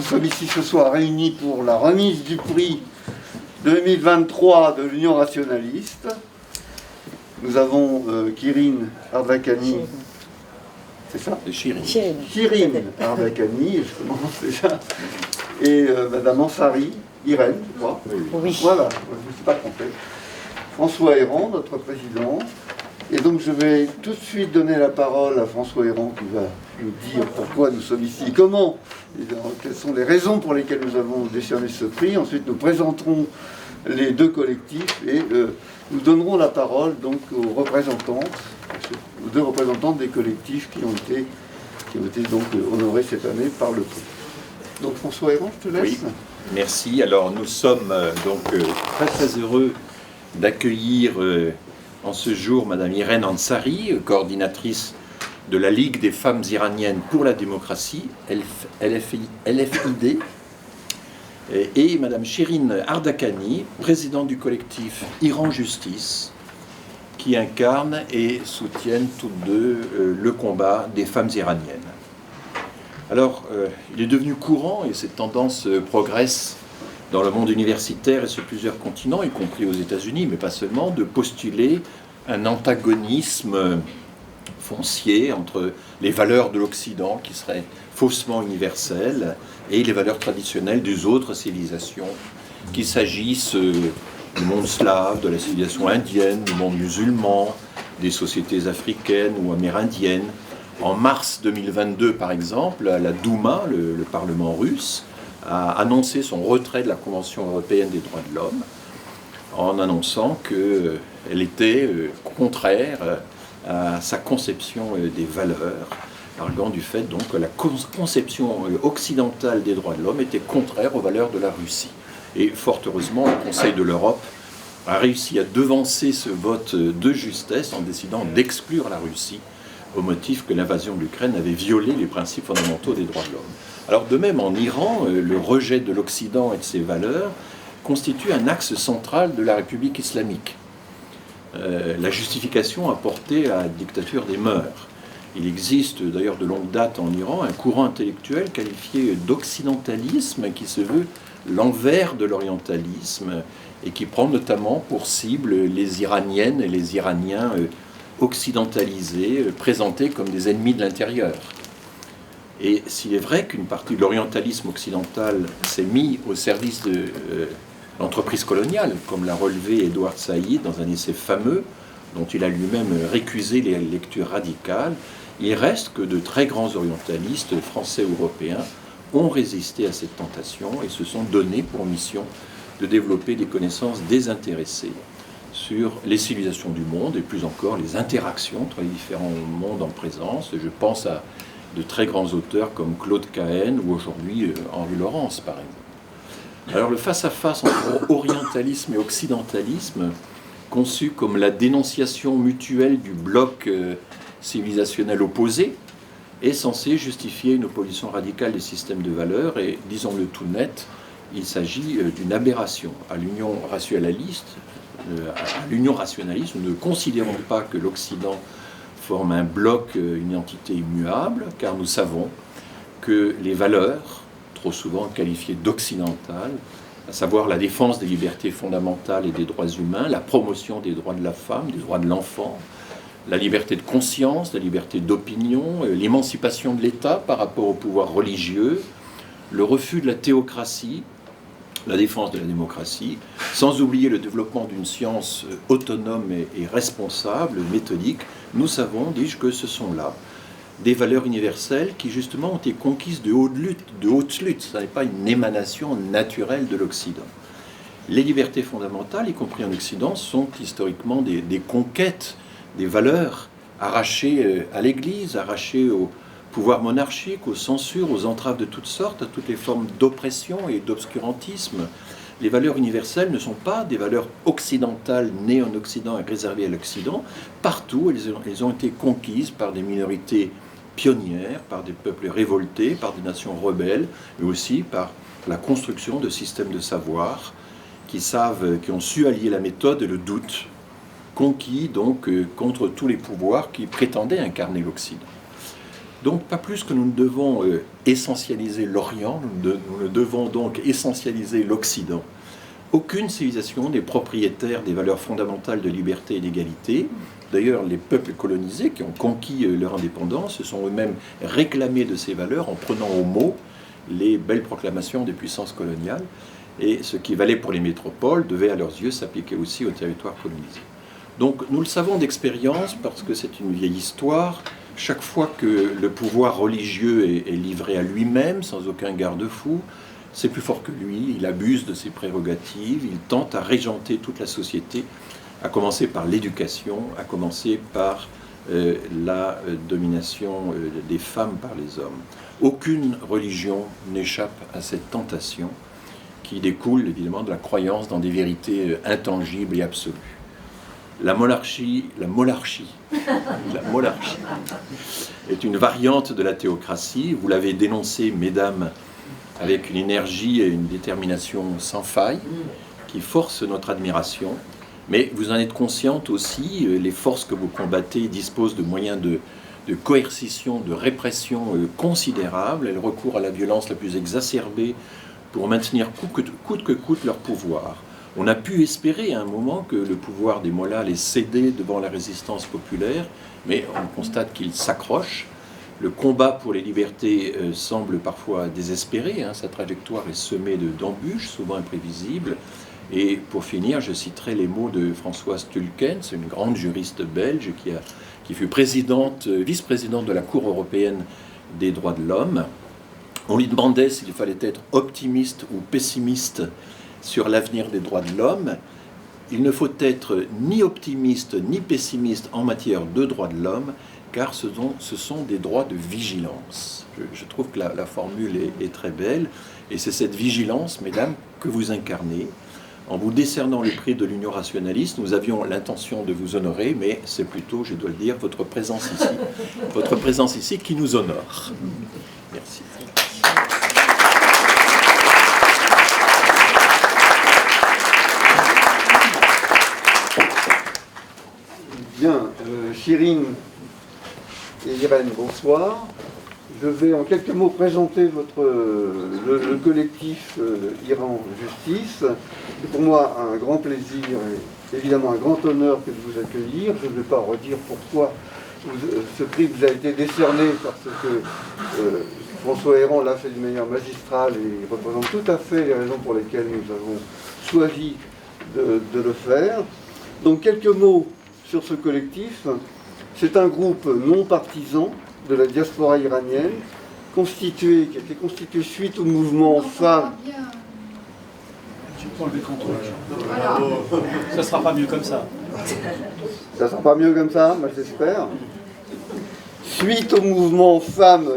sommes ici ce soir réunis pour la remise du prix 2023 de l'Union rationaliste. Nous avons Kirin Ardakani, c'est ça? Kirin Ardakani, je commence déjà, et Madame Ansari, Irène, je crois. Oui. Voilà, je ne me suis pas trompé. François Héran, notre président. Et donc je vais tout de suite donner la parole à François Héran qui va nous dire pourquoi nous sommes ici, comment, et quelles sont les raisons pour lesquelles nous avons décerné ce prix. Ensuite nous présenterons les deux collectifs et nous donnerons la parole donc aux représentantes, aux deux représentantes des collectifs qui ont été donc honorés cette année par le prix. Donc François Héran, je te laisse. Oui, merci. Alors nous sommes donc très très heureux d'accueillir en ce jour Madame Irène Ansari, coordinatrice de la Ligue des femmes iraniennes pour la démocratie, LFID, et Madame Shirin Ardakani, présidente du collectif Iran Justice, qui incarnent et soutiennent toutes deux le combat des femmes iraniennes. Alors, il est devenu courant, et cette tendance progresse dans le monde universitaire et sur plusieurs continents, y compris aux États-Unis, mais pas seulement, de postuler un antagonisme foncier entre les valeurs de l'Occident, qui seraient faussement universelles, et les valeurs traditionnelles des autres civilisations, qu'il s'agisse du monde slave, de la civilisation indienne, du monde musulman, des sociétés africaines ou amérindiennes. En mars 2022, par exemple, la Douma, le Parlement russe, a annoncé son retrait de la Convention européenne des droits de l'homme en annonçant qu'elle était contraire à sa conception des valeurs, arguant du fait donc que la conception occidentale des droits de l'homme était contraire aux valeurs de la Russie. Et fort heureusement, le Conseil de l'Europe a réussi à devancer ce vote de justesse en décidant d'exclure la Russie au motif que l'invasion de l'Ukraine avait violé les principes fondamentaux des droits de l'homme. Alors de même en Iran, le rejet de l'Occident et de ses valeurs constitue un axe central de la République islamique. La justification apportée à la dictature des mœurs. Il existe d'ailleurs de longue date en Iran un courant intellectuel qualifié d'occidentalisme qui se veut l'envers de l'orientalisme et qui prend notamment pour cible les Iraniennes et les Iraniens occidentalisés, présentés comme des ennemis de l'intérieur. Et s'il est vrai qu'une partie de l'orientalisme occidental s'est mis au service de l'entreprise coloniale, comme l'a relevé Edward Said dans un essai fameux, dont il a lui-même récusé les lectures radicales, il reste que de très grands orientalistes, français ou européens, ont résisté à cette tentation et se sont donnés pour mission de développer des connaissances désintéressées sur les civilisations du monde et plus encore les interactions entre les différents mondes en présence. Je pense à de très grands auteurs comme Claude Cahn ou aujourd'hui Henri Laurence, par exemple. Alors le face-à-face entre orientalisme et occidentalisme, conçu comme la dénonciation mutuelle du bloc civilisationnel opposé, est censé justifier une opposition radicale des systèmes de valeurs et, disons-le tout net, il s'agit d'une aberration. À l'Union rationaliste, nous ne considérons pas que l'Occident forme un bloc, une entité immuable, car nous savons que les valeurs, trop souvent qualifiées d'occidentales, à savoir la défense des libertés fondamentales et des droits humains, la promotion des droits de la femme, des droits de l'enfant, la liberté de conscience, la liberté d'opinion, l'émancipation de l'État par rapport au pouvoir religieux, le refus de la théocratie, la défense de la démocratie, sans oublier le développement d'une science autonome et responsable, méthodique. Nous savons, dis-je, que ce sont là des valeurs universelles qui justement ont été conquises de haute lutte. Ce n'est pas une émanation naturelle de l'Occident. Les libertés fondamentales, y compris en Occident, sont historiquement des conquêtes, des valeurs arrachées à l'Église, arrachées au pouvoir monarchique, aux censures, aux entraves de toutes sortes, à toutes les formes d'oppression et d'obscurantisme. Les valeurs universelles ne sont pas des valeurs occidentales nées en Occident et réservées à l'Occident. Partout, elles ont été conquises par des minorités pionnières, par des peuples révoltés, par des nations rebelles, mais aussi par la construction de systèmes de savoir qui ont su allier la méthode et le doute, conquis donc contre tous les pouvoirs qui prétendaient incarner l'Occident. Donc pas plus que nous ne devons essentialiser l'Orient, nous ne devons donc essentialiser l'Occident. Aucune civilisation n'est propriétaire des valeurs fondamentales de liberté et d'égalité. D'ailleurs, les peuples colonisés qui ont conquis leur indépendance se sont eux-mêmes réclamés de ces valeurs en prenant au mot les belles proclamations des puissances coloniales. Et ce qui valait pour les métropoles devait à leurs yeux s'appliquer aussi aux territoires colonisés. Donc nous le savons d'expérience parce que c'est une vieille histoire. Chaque fois que le pouvoir religieux est livré à lui-même, sans aucun garde-fou, c'est plus fort que lui, il abuse de ses prérogatives, il tente à régenter toute la société, à commencer par l'éducation, à commencer par la domination des femmes par les hommes. Aucune religion n'échappe à cette tentation qui découle évidemment de la croyance dans des vérités intangibles et absolues. La monarchie est une variante de la théocratie. Vous l'avez dénoncé, mesdames, avec une énergie et une détermination sans faille qui force notre admiration. Mais vous en êtes consciente aussi, les forces que vous combattez disposent de moyens de coercition, de répression considérables. Elles recourent à la violence la plus exacerbée pour maintenir coûte que coûte leur pouvoir. On a pu espérer à un moment que le pouvoir des Mollahs allait céder devant la résistance populaire, mais on constate qu'il s'accroche. Le combat pour les libertés semble parfois désespéré, sa trajectoire est semée d'embûches, souvent imprévisibles. Et pour finir, je citerai les mots de Françoise Tulkens, une grande juriste belge qui fut vice-présidente de la Cour européenne des droits de l'homme. On lui demandait s'il fallait être optimiste ou pessimiste sur l'avenir des droits de l'homme. Il ne faut être ni optimiste ni pessimiste en matière de droits de l'homme, car ce sont des droits de vigilance. Je trouve que la formule est très belle, et c'est cette vigilance, mesdames, que vous incarnez. En vous décernant le prix de l'Union rationaliste, nous avions l'intention de vous honorer, mais c'est plutôt, je dois le dire, votre présence ici qui nous honore. Merci. Bien, Chirine et Irène, bonsoir. Je vais en quelques mots présenter le collectif Iran Justice. C'est pour moi un grand plaisir et évidemment un grand honneur que de vous accueillir. Je ne vais pas redire pourquoi ce prix vous a été décerné, parce que François Héran l'a fait d'une manière magistrale et représente tout à fait les raisons pour lesquelles nous avons choisi de le faire. Donc quelques mots sur ce collectif. C'est un groupe non partisan de la diaspora iranienne, qui a été constitué suite au mouvement femmes. Ça sera pas mieux comme ça. Ça sera pas mieux comme ça, moi j'espère. Suite au mouvement Femmes,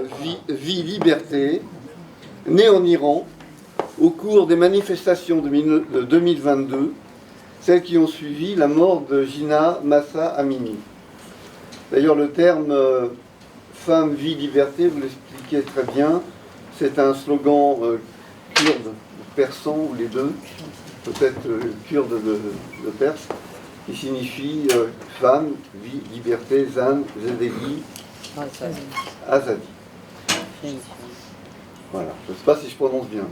Vie, Liberté, né en Iran, au cours des manifestations de 2022, celles qui ont suivi la mort de Jina Mahsa Amini. D'ailleurs, le terme Femme, vie, liberté, vous l'expliquez très bien, c'est un slogan kurde, persan ou les deux, peut-être kurde de Perse, qui signifie femme, vie, liberté, zan, zedegi, azadi. Voilà, je ne sais pas si je prononce bien.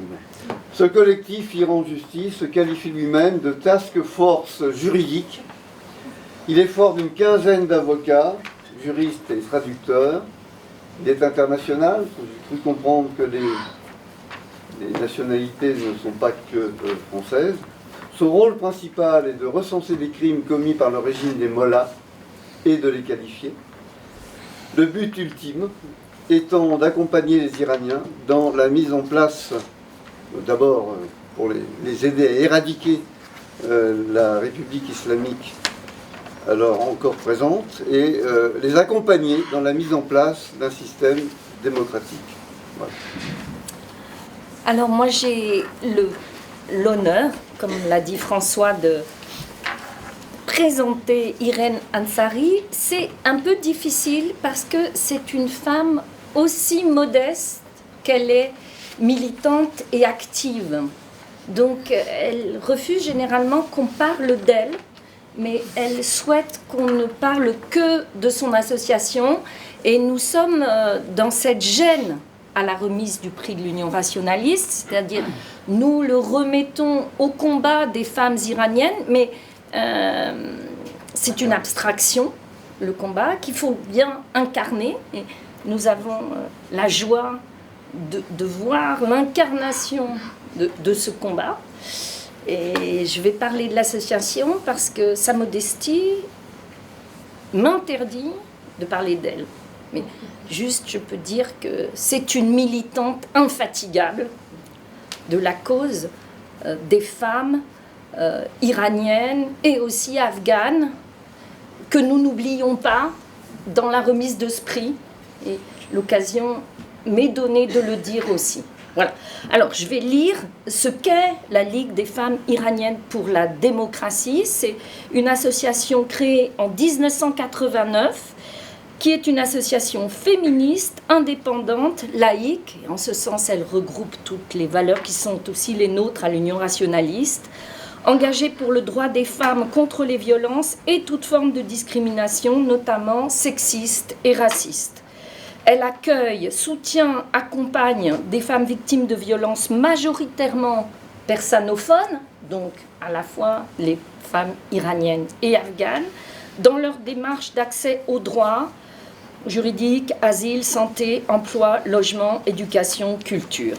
Ce collectif Iran Justice se qualifie lui-même de task force juridique. Il est fort d'une quinzaine d'avocats, juristes et traducteurs. Il est international. J'ai cru comprendre que les nationalités ne sont pas que françaises. Son rôle principal est de recenser les crimes commis par le régime des Mollahs et de les qualifier. Le but ultime étant d'accompagner les Iraniens dans la mise en place, d'abord pour les aider à éradiquer la République islamique alors encore présente, et les accompagner dans la mise en place d'un système démocratique. Voilà. Alors moi j'ai l'honneur, comme l'a dit François, de présenter Irène Ansari. C'est un peu difficile parce que c'est une femme aussi modeste qu'elle est militante et active. Donc elle refuse généralement qu'on parle d'elle, mais elle souhaite qu'on ne parle que de son association. Et nous sommes dans cette gêne à la remise du prix de l'Union rationaliste, c'est-à-dire nous le remettons au combat des femmes iraniennes, mais c'est une abstraction, le combat, qu'il faut bien incarner. Et nous avons la joie de voir l'incarnation de ce combat. Et je vais parler de l'association parce que sa modestie m'interdit de parler d'elle. Mais juste, je peux dire que c'est une militante infatigable de la cause des femmes iraniennes et aussi afghanes, que nous n'oublions pas dans la remise de ce prix. Et l'occasion m'est donnée de le dire aussi. Voilà. Alors, je vais lire ce qu'est la Ligue des femmes iraniennes pour la démocratie. C'est une association créée en 1989, qui est une association féministe, indépendante, laïque. Et en ce sens, elle regroupe toutes les valeurs qui sont aussi les nôtres à l'Union rationaliste, engagée pour le droit des femmes contre les violences et toute forme de discrimination, notamment sexiste et raciste. Elle accueille, soutient, accompagne des femmes victimes de violences majoritairement persanophones, donc à la fois les femmes iraniennes et afghanes, dans leur démarche d'accès aux droits juridiques, asile, santé, emploi, logement, éducation, culture.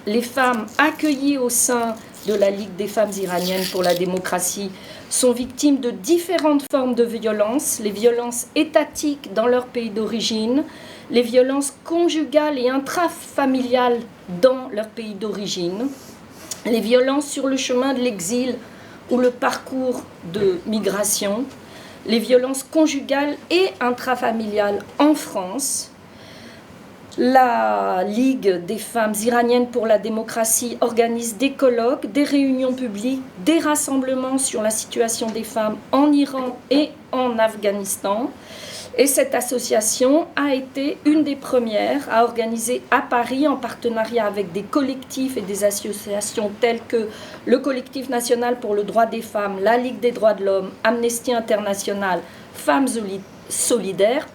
Les femmes accueillies au sein de la Ligue des femmes iraniennes pour la démocratie sont victimes de différentes formes de violences, les violences étatiques dans leur pays d'origine, les violences conjugales et intrafamiliales dans leur pays d'origine, les violences sur le chemin de l'exil ou le parcours de migration, les violences conjugales et intrafamiliales en France. La Ligue des femmes iraniennes pour la démocratie organise des colloques, des réunions publiques, des rassemblements sur la situation des femmes en Iran et en Afghanistan. Et cette association a été une des premières à organiser à Paris, en partenariat avec des collectifs et des associations telles que le Collectif national pour le droit des femmes, la Ligue des droits de l'homme, Amnesty International, Femmes solidaires,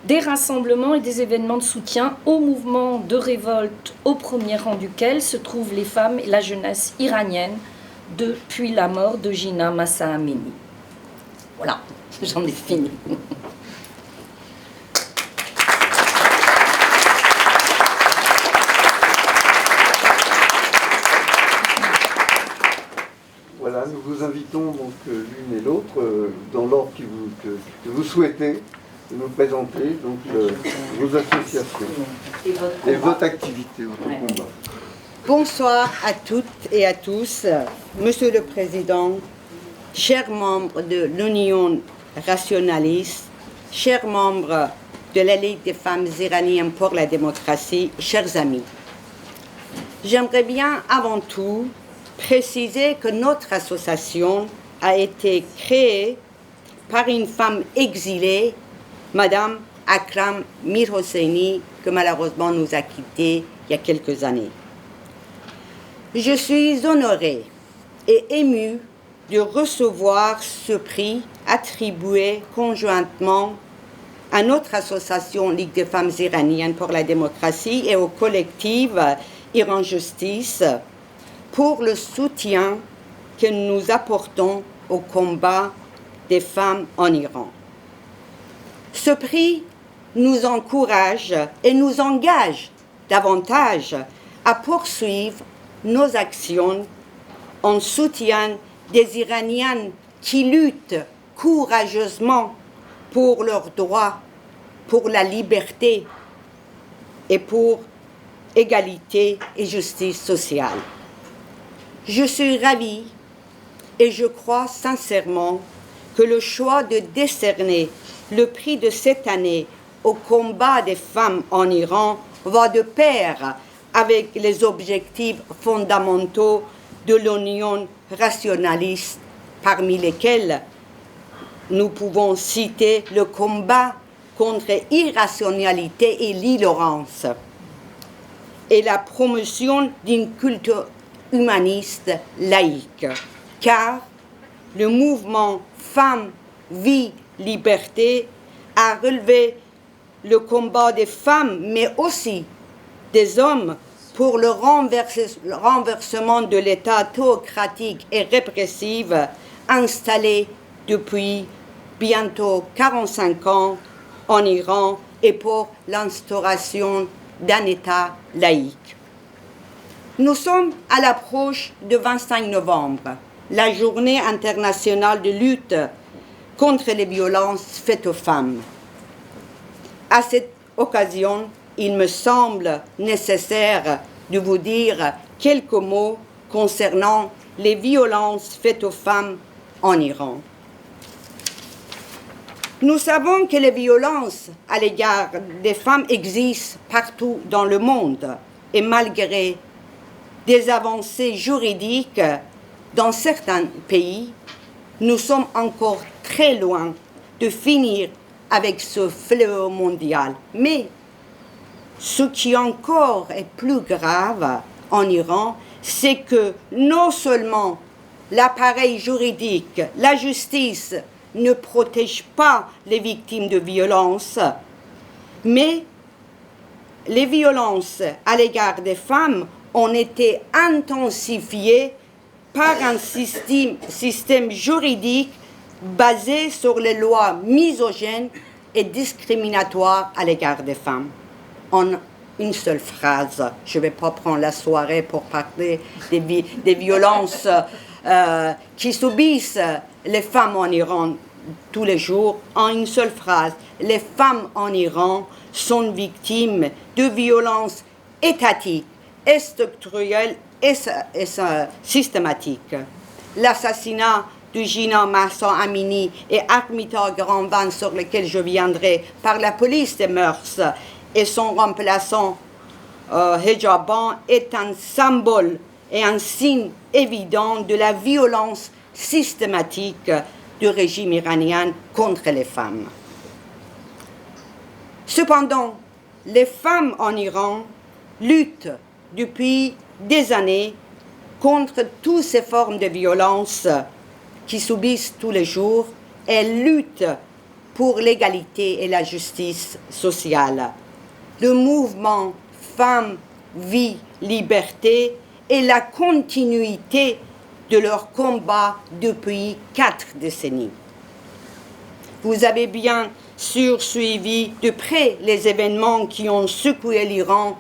des rassemblements et des événements de soutien au mouvement de révolte, au premier rang duquel se trouvent les femmes et la jeunesse iranienne depuis la mort de Jina Mahsa Amini. Voilà, j'en ai fini. Voilà, nous vous invitons donc l'une et l'autre, dans l'ordre que vous souhaitez, de nous présenter donc, vos associations et votre activité, votre combat. Bonsoir à toutes et à tous. Monsieur le Président, chers membres de l'Union rationaliste, chers membres de la Ligue des femmes iraniennes pour la démocratie, chers amis. J'aimerais bien avant tout préciser que notre association a été créée par une femme exilée, Madame Akram Mirhosseini, que malheureusement nous a quittés il y a quelques années. Je suis honorée et émue de recevoir ce prix attribué conjointement à notre association Ligue des femmes iraniennes pour la démocratie et au collectif Iran Justice pour le soutien que nous apportons au combat des femmes en Iran. Ce prix nous encourage et nous engage davantage à poursuivre nos actions en soutien des Iraniennes qui luttent courageusement pour leurs droits, pour la liberté et pour égalité et justice sociale. Je suis ravie et je crois sincèrement que le choix de décerner le prix de cette année au combat des femmes en Iran va de pair avec les objectifs fondamentaux de l'Union rationaliste, parmi lesquels nous pouvons citer le combat contre l'irrationalité et l'ignorance et la promotion d'une culture humaniste laïque, car le mouvement Femmes, Vie, Liberté a relevé le combat des femmes, mais aussi des hommes pour le renversement de l'État théocratique et répressif installé depuis bientôt 45 ans en Iran et pour l'instauration d'un État laïque. Nous sommes à l'approche du 25 novembre, la journée internationale de lutte contre les violences faites aux femmes. À cette occasion, il me semble nécessaire de vous dire quelques mots concernant les violences faites aux femmes en Iran. Nous savons que les violences à l'égard des femmes existent partout dans le monde et malgré des avancées juridiques dans certains pays, nous sommes encore très loin de finir avec ce fléau mondial. Mais ce qui encore est plus grave en Iran, c'est que non seulement l'appareil juridique, la justice ne protège pas les victimes de violences, mais les violences à l'égard des femmes ont été intensifiées par un système juridique basé sur les lois misogynes et discriminatoires à l'égard des femmes. En une seule phrase, je ne vais pas prendre la soirée pour parler des violences qui subissent les femmes en Iran tous les jours. En une seule phrase, les femmes en Iran sont victimes de violences étatiques, et structurelles et systématiques. L'assassinat de Gina Mahsa Amini et Armita Grandvan, sur lequel je viendrai, par la police des mœurs et son remplaçant Hijaban est un symbole et un signe évident de la violence systématique du régime iranien contre les femmes. Cependant, les femmes en Iran luttent depuis des années contre toutes ces formes de violence qui subissent tous les jours. Elles luttent pour l'égalité et la justice sociale. Le mouvement Femmes, Vie, Liberté est la continuité de leur combat depuis 4 décennies. Vous avez bien sûr suivi de près les événements qui ont secoué l'Iran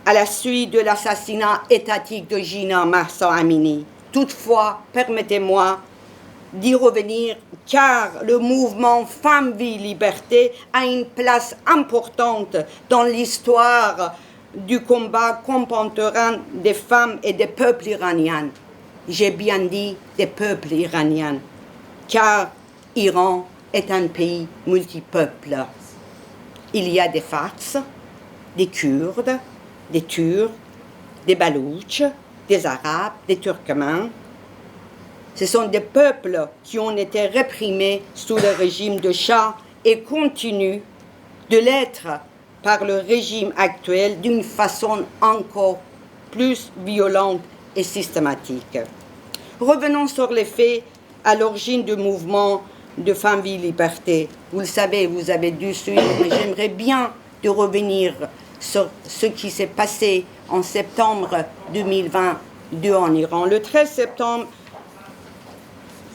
à la suite de l'assassinat étatique de Gina Mahsa Amini. Toutefois, permettez-moi d'y revenir, car le mouvement Femmes, Vie, Liberté a une place importante dans l'histoire du combat contemporain des femmes et des peuples iraniens. J'ai bien dit des peuples iraniens, car Iran est un pays multipeuple. Il y a des Fars, des Kurdes, des Turcs, des Baloutches, des Arabes, des Turkmènes. Ce sont des peuples qui ont été réprimés sous le régime de Shah et continuent de l'être par le régime actuel d'une façon encore plus violente et systématique. Revenons sur les faits à l'origine du mouvement de Femmes, Vie, Liberté. Vous le savez, vous avez dû suivre, mais j'aimerais bien de revenir sur ce qui s'est passé en septembre 2022 en Iran. Le 13 septembre,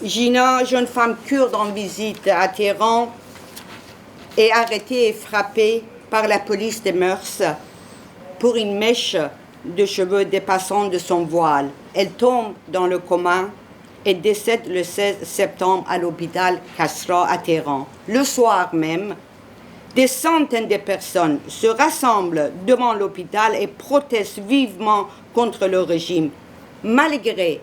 Gina, jeune femme kurde en visite à Téhéran, est arrêtée et frappée par la police des mœurs pour une mèche de cheveux dépassant de son voile. Elle tombe dans le coma et décède le 16 septembre à l'hôpital Kasra à Téhéran. Le soir même, des centaines de personnes se rassemblent devant l'hôpital et protestent vivement contre le régime. Malgré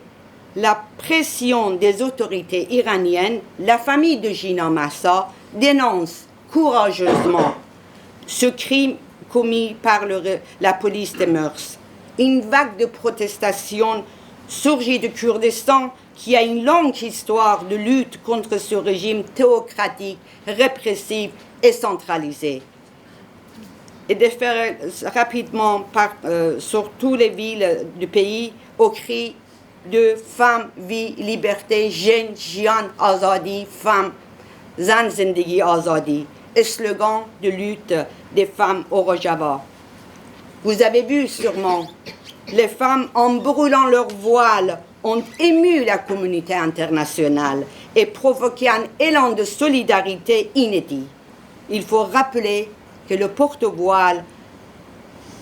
la pression des autorités iraniennes, la famille de Gina Mahsa dénonce courageusement ce crime commis par la police des mœurs. Une vague de protestations surgit du Kurdistan qui a une longue histoire de lutte contre ce régime théocratique, répressif et centralisé. Et de faire rapidement sur toutes les villes du pays au cri de femme, vie, liberté, Jin, Jian, Azadi, femme, Zan Zindagi Azadi, et slogan de lutte des femmes au Rojava. Vous avez vu sûrement, les femmes, en brûlant leur voile, ont ému la communauté internationale et provoqué un élan de solidarité inédit. Il faut rappeler que le porte-voile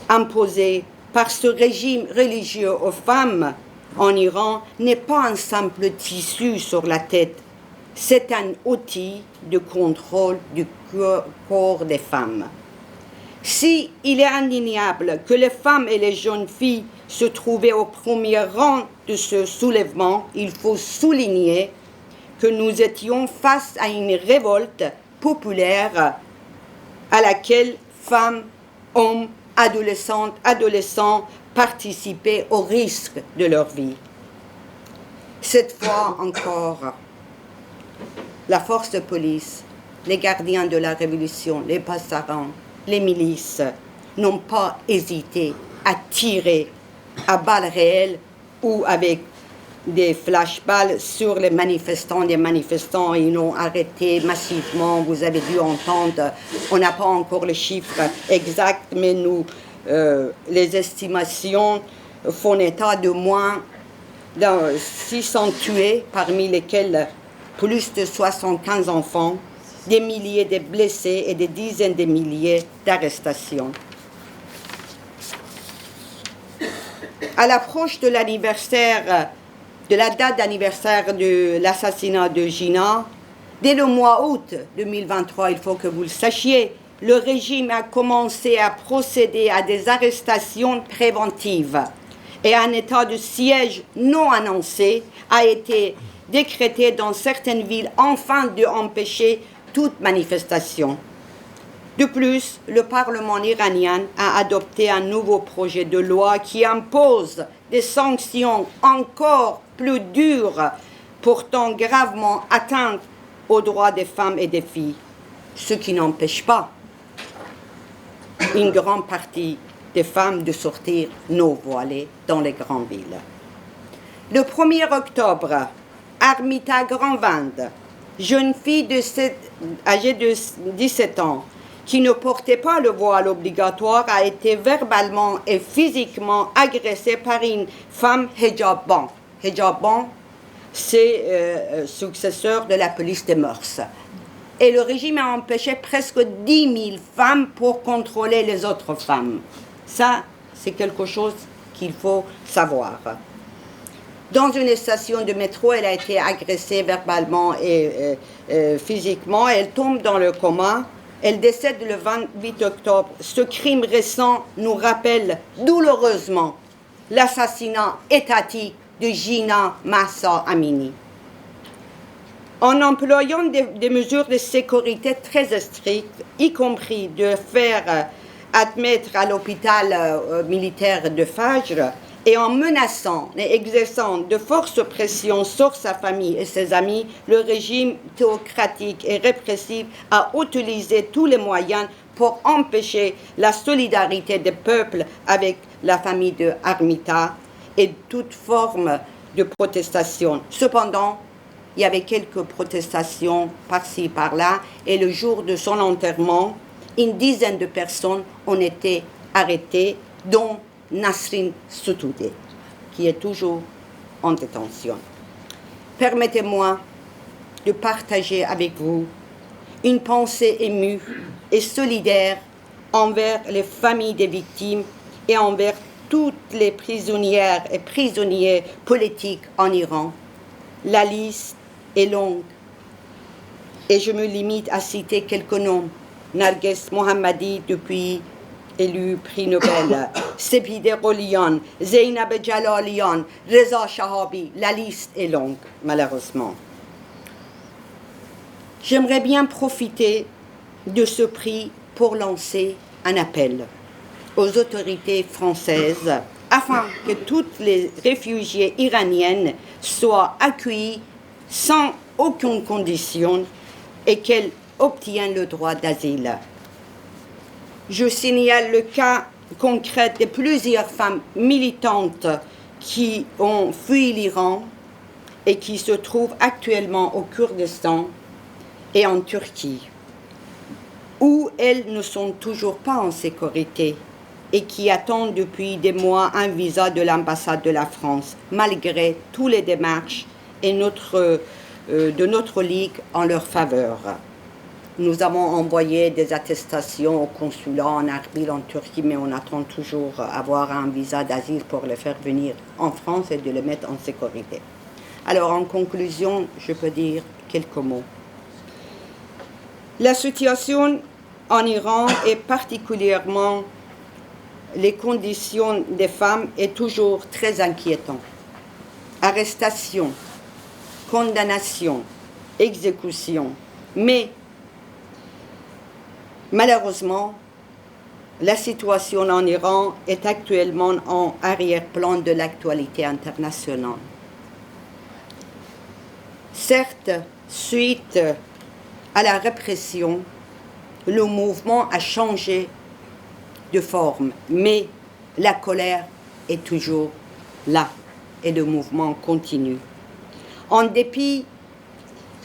imposé par ce régime religieux aux femmes en Iran n'est pas un simple tissu sur la tête, c'est un outil de contrôle du corps des femmes. Si il est indéniable que les femmes et les jeunes filles se trouvaient au premier rang de ce soulèvement, il faut souligner que nous étions face à une révolte populaire à laquelle femmes, hommes, adolescents participaient au risque de leur vie. Cette fois encore, la force de police, les gardiens de la révolution, les passarans, les milices n'ont pas hésité à tirer à balles réelles ou avec des flashballs sur les manifestants. Des manifestants, ils l'ont arrêté massivement. Vous avez dû entendre, on n'a pas encore le chiffre exact, mais nous, les estimations font état de moins de 600 tués, parmi lesquels plus de 75 enfants, des milliers de blessés et des dizaines de milliers d'arrestations. À l'approche de l'anniversaire, de la date d'anniversaire de l'assassinat de Gina, dès le mois d'août 2023, il faut que vous le sachiez, le régime a commencé à procéder à des arrestations préventives et un état de siège non annoncé a été décrété dans certaines villes afin d'empêcher toute manifestation. De plus, le Parlement iranien a adopté un nouveau projet de loi qui impose des sanctions encore plus dures, portant gravement atteinte aux droits des femmes et des filles, ce qui n'empêche pas une grande partie des femmes de sortir non voilées dans les grandes villes. Le 1er octobre, Armita Grandvand, jeune fille âgée de 17 ans, qui ne portait pas le voile obligatoire, a été verbalement et physiquement agressée par une femme hijabban. Hijabban, c'est successeur de la police des mœurs. Et le régime a empêché presque 10 000 femmes pour contrôler les autres femmes. Ça, c'est quelque chose qu'il faut savoir. Dans une station de métro, elle a été agressée verbalement et physiquement. Elle tombe dans le coma. Elle décède le 28 octobre. Ce crime récent nous rappelle douloureusement l'assassinat étatique de Gina Mahsa Amini. En employant des mesures de sécurité très strictes, y compris de faire admettre à l'hôpital militaire de Fajr, et en menaçant et exerçant de fortes pressions sur sa famille et ses amis, le régime théocratique et répressif a utilisé tous les moyens pour empêcher la solidarité des peuples avec la famille de Armita et toute forme de protestation. Cependant, il y avait quelques protestations par-ci, par-là, et le jour de son enterrement, une dizaine de personnes ont été arrêtées, dont Nasrin Sotoudeh, qui est toujours en détention. Permettez-moi de partager avec vous une pensée émue et solidaire envers les familles des victimes et envers toutes les prisonnières et prisonniers politiques en Iran. La liste est longue et je me limite à citer quelques noms. Narges Mohammadi, depuis élu prix Nobel, Sepideh Gholian, Zeynab Jalalian, Reza Shahabi, la liste est longue, malheureusement. J'aimerais bien profiter de ce prix pour lancer un appel aux autorités françaises afin que toutes les réfugiées iraniennes soient accueillies sans aucune condition et qu'elles obtiennent le droit d'asile. Je signale le cas concret de plusieurs femmes militantes qui ont fui l'Iran et qui se trouvent actuellement au Kurdistan et en Turquie, où elles ne sont toujours pas en sécurité et qui attendent depuis des mois un visa de l'ambassade de la France, malgré toutes les démarches et de notre Ligue en leur faveur. Nous avons envoyé des attestations au consulat en Erbil, en Turquie, mais on attend toujours avoir un visa d'asile pour les faire venir en France et de les mettre en sécurité. Alors, en conclusion, je peux dire quelques mots. La situation en Iran et particulièrement les conditions des femmes est toujours très inquiétante. Arrestation, condamnation, exécution. Mais malheureusement, la situation en Iran est actuellement en arrière-plan de l'actualité internationale. Certes, suite à la répression, le mouvement a changé de forme, mais la colère est toujours là et le mouvement continue. En dépit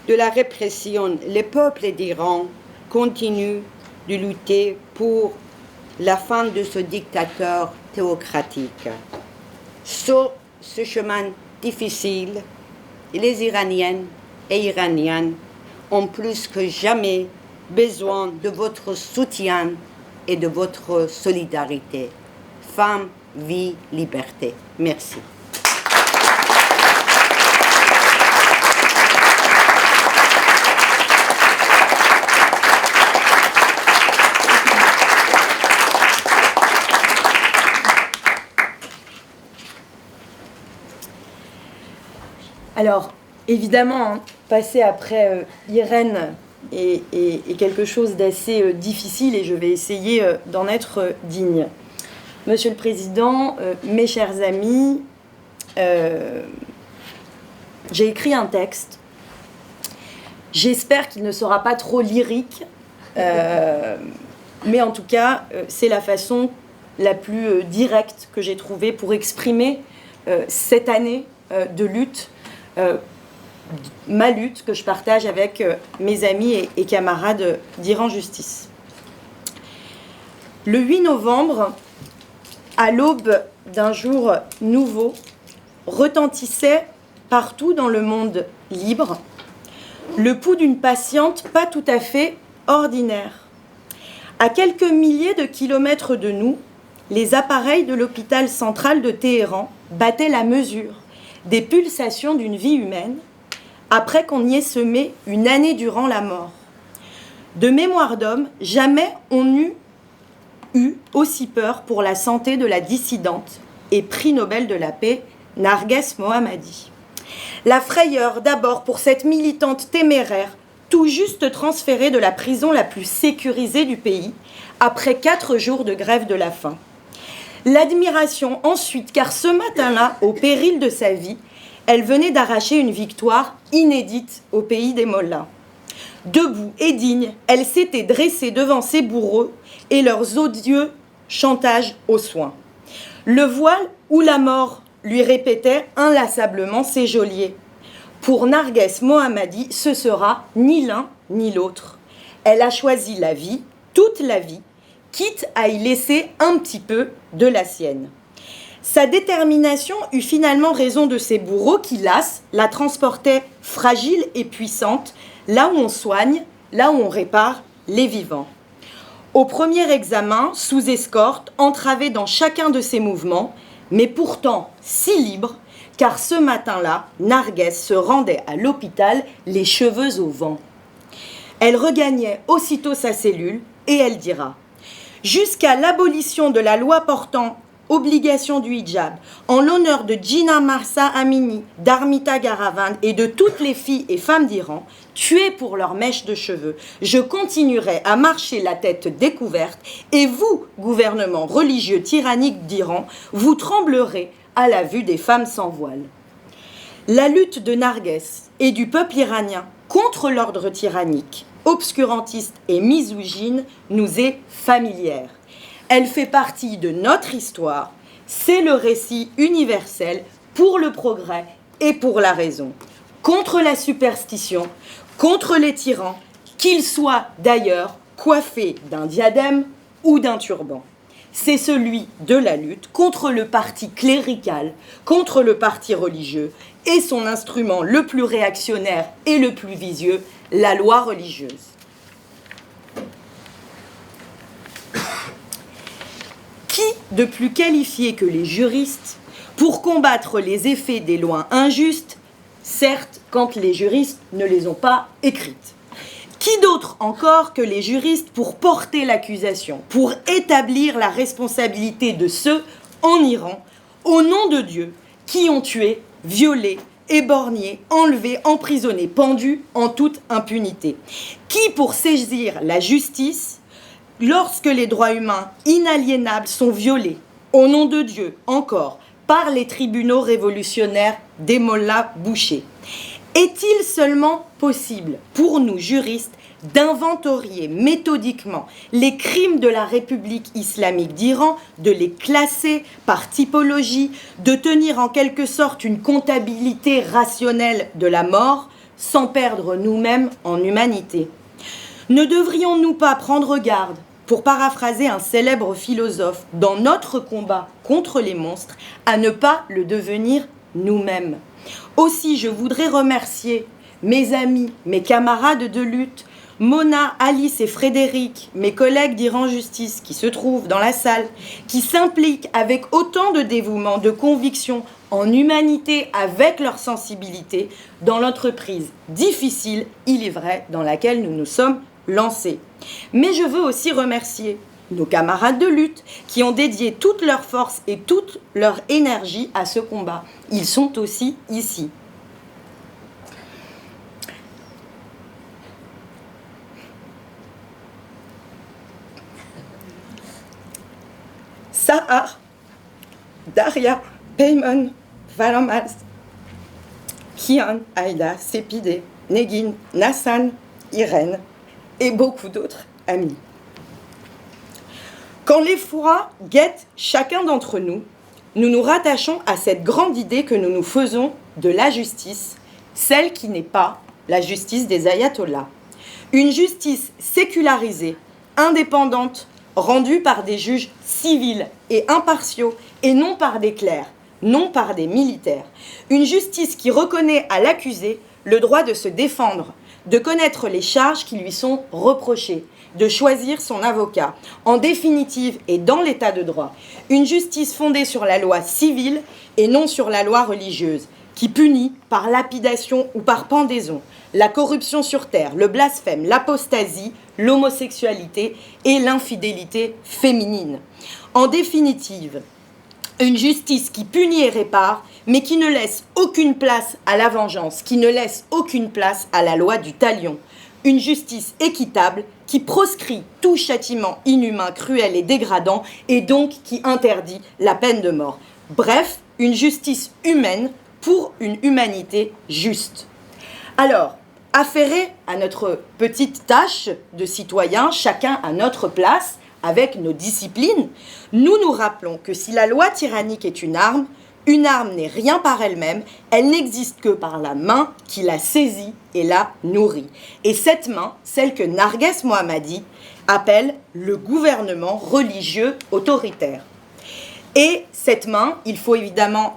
de la répression, les peuples d'Iran continuent de lutter pour la fin de ce dictateur théocratique. Sur ce chemin difficile, les Iraniennes et Iraniens ont plus que jamais besoin de votre soutien et de votre solidarité. Femme, vie, liberté. Merci. Alors, évidemment, passer après Irène est quelque chose d'assez difficile et je vais essayer d'en être digne. Monsieur le Président, mes chers amis, j'ai écrit un texte. J'espère qu'il ne sera pas trop lyrique, mais en tout cas, c'est la façon la plus directe que j'ai trouvée pour exprimer cette année de lutte, ma lutte que je partage avec mes amis et camarades d'Iran Justice. Le 8 novembre, à l'aube d'un jour nouveau, retentissait partout dans le monde libre le pouls d'une patiente pas tout à fait ordinaire. À quelques milliers de kilomètres de nous, les appareils de l'hôpital central de Téhéran battaient la mesure des pulsations d'une vie humaine après qu'on y ait semé une année durant la mort. De mémoire d'homme, jamais on n'eût eu aussi peur pour la santé de la dissidente et prix Nobel de la paix Narges Mohammadi. La frayeur d'abord pour cette militante téméraire tout juste transférée de la prison la plus sécurisée du pays après 4 jours de grève de la faim. L'admiration ensuite, car ce matin-là, au péril de sa vie, elle venait d'arracher une victoire inédite au pays des mollahs. Debout et digne, elle s'était dressée devant ses bourreaux et leurs odieux chantages aux soins. Le voile ou la mort, lui répétait inlassablement ses geôliers. Pour Narges Mohammadi, ce sera ni l'un ni l'autre. Elle a choisi la vie, toute la vie, quitte à y laisser un petit peu de la sienne. Sa détermination eut finalement raison de ses bourreaux qui, las, la transportaient fragile et puissante, là où on soigne, là où on répare les vivants. Au premier examen, sous escorte, entravée dans chacun de ses mouvements, mais pourtant si libre, car ce matin-là, Narges se rendait à l'hôpital les cheveux au vent. Elle regagnait aussitôt sa cellule et elle dira « Jusqu'à l'abolition de la loi portant obligation du hijab, en l'honneur de Gina Mahsa Amini, d'Armita Garavand et de toutes les filles et femmes d'Iran, tuées pour leurs mèches de cheveux, je continuerai à marcher la tête découverte et vous, gouvernement religieux tyrannique d'Iran, vous tremblerez à la vue des femmes sans voile. » La lutte de Narges et du peuple iranien contre l'ordre tyrannique, obscurantiste et misogyne nous est familière. Elle fait partie de notre histoire, c'est le récit universel pour le progrès et pour la raison, contre la superstition, contre les tyrans, qu'ils soient d'ailleurs coiffés d'un diadème ou d'un turban. C'est celui de la lutte contre le parti clérical, contre le parti religieux et son instrument le plus réactionnaire et le plus vicieux, la loi religieuse. Qui de plus qualifié que les juristes pour combattre les effets des lois injustes, certes quand les juristes ne les ont pas écrites? Qui d'autre encore que les juristes pour porter l'accusation, pour établir la responsabilité de ceux en Iran, au nom de Dieu, qui ont tué, violé, éborgné, enlevé, emprisonné, pendu en toute impunité? Qui pour saisir la justice lorsque les droits humains inaliénables sont violés, au nom de Dieu, encore, par les tribunaux révolutionnaires des mollahs bouchers? Est-il seulement possible pour nous, juristes, d'inventorier méthodiquement les crimes de la République islamique d'Iran, de les classer par typologie, de tenir en quelque sorte une comptabilité rationnelle de la mort, sans perdre nous-mêmes en humanité? Ne devrions-nous pas prendre garde, pour paraphraser un célèbre philosophe, dans notre combat contre les monstres, à ne pas le devenir nous-mêmes? Aussi, je voudrais remercier mes amis, mes camarades de lutte, Mona, Alice et Frédéric, mes collègues d'Iran Justice qui se trouvent dans la salle, qui s'impliquent avec autant de dévouement, de conviction, en humanité avec leur sensibilité, dans l'entreprise difficile, il est vrai, dans laquelle nous nous sommes lancés. Mais je veux aussi remercier nos camarades de lutte qui ont dédié toute leur force et toute leur énergie à ce combat. Ils sont aussi ici. Sahar, Daria, Peyman, Valamaz, Kian, Aïda, Sépidé, Negin, Nassan, Irène et beaucoup d'autres amis. Quand l'effroi guette chacun d'entre nous, nous nous rattachons à cette grande idée que nous nous faisons de la justice, celle qui n'est pas la justice des ayatollahs. Une justice sécularisée, indépendante, rendue par des juges civils et impartiaux et non par des clercs, non par des militaires. Une justice qui reconnaît à l'accusé le droit de se défendre, de connaître les charges qui lui sont reprochées, de choisir son avocat. En définitive, et dans l'état de droit, une justice fondée sur la loi civile et non sur la loi religieuse, qui punit par lapidation ou par pendaison la corruption sur terre, le blasphème, l'apostasie, l'homosexualité et l'infidélité féminine. En définitive, une justice qui punit et répare, mais qui ne laisse aucune place à la vengeance, qui ne laisse aucune place à la loi du talion. Une justice équitable qui proscrit tout châtiment inhumain, cruel et dégradant, et donc qui interdit la peine de mort. Bref, une justice humaine pour une humanité juste. Alors, affairés à notre petite tâche de citoyens, chacun à notre place, avec nos disciplines, nous nous rappelons que si la loi tyrannique est une arme n'est rien par elle-même, elle n'existe que par la main qui la saisit et la nourrit. Et cette main, celle que Narges Mohammadi appelle le gouvernement religieux autoritaire. Et cette main, il faut évidemment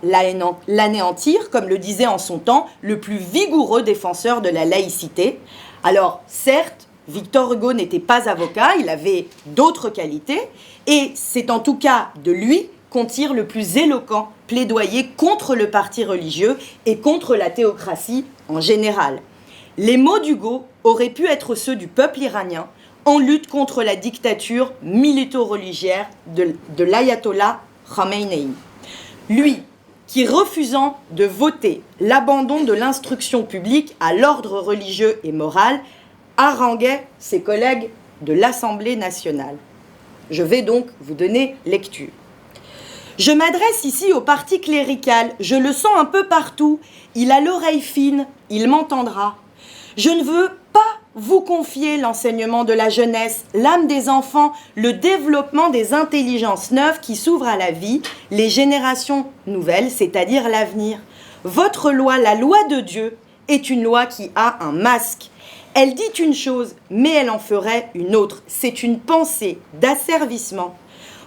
l'anéantir, comme le disait en son temps le plus vigoureux défenseur de la laïcité. Alors, certes, Victor Hugo n'était pas avocat, il avait d'autres qualités, et c'est en tout cas de lui qu'on tire le plus éloquent plaidoyer contre le parti religieux et contre la théocratie en général. Les mots d'Hugo auraient pu être ceux du peuple iranien en lutte contre la dictature milito-religieuse de l'ayatollah Khamenei. Lui, qui refusant de voter l'abandon de l'instruction publique à l'ordre religieux et moral, haranguait ses collègues de l'Assemblée nationale. Je vais donc vous donner lecture. Je m'adresse ici au parti clérical, je le sens un peu partout, il a l'oreille fine, il m'entendra. Je ne veux pas vous confiez l'enseignement de la jeunesse, l'âme des enfants, le développement des intelligences neuves qui s'ouvrent à la vie, les générations nouvelles, c'est-à-dire l'avenir. Votre loi, la loi de Dieu, est une loi qui a un masque. Elle dit une chose, mais elle en ferait une autre. C'est une pensée d'asservissement.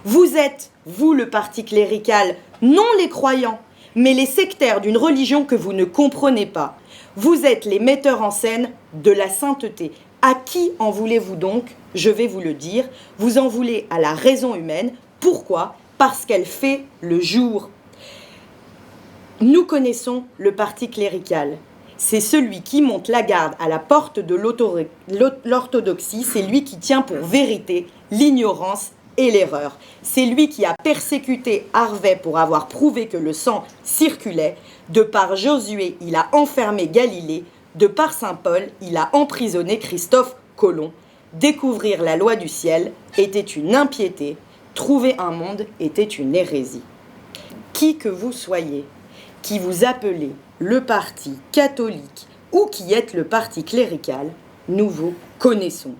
Vous êtes, vous le parti clérical, non les croyants, mais les sectaires d'une religion que vous ne comprenez pas. Vous êtes les metteurs en scène de la sainteté. À qui en voulez-vous donc? Je vais vous le dire. Vous en voulez à la raison humaine. Pourquoi? Parce qu'elle fait le jour. Nous connaissons le parti clérical. C'est celui qui monte la garde à la porte de l'orthodoxie. C'est lui qui tient pour vérité l'ignorance et l'erreur. C'est lui qui a persécuté Harvey pour avoir prouvé que le sang circulait. De par Josué, il a enfermé Galilée. De par Saint Paul, il a emprisonné Christophe Colomb. Découvrir la loi du ciel était une impiété. Trouver un monde était une hérésie. Qui que vous soyez, qui vous appelez le parti catholique ou qui êtes le parti clérical, nous vous connaissons.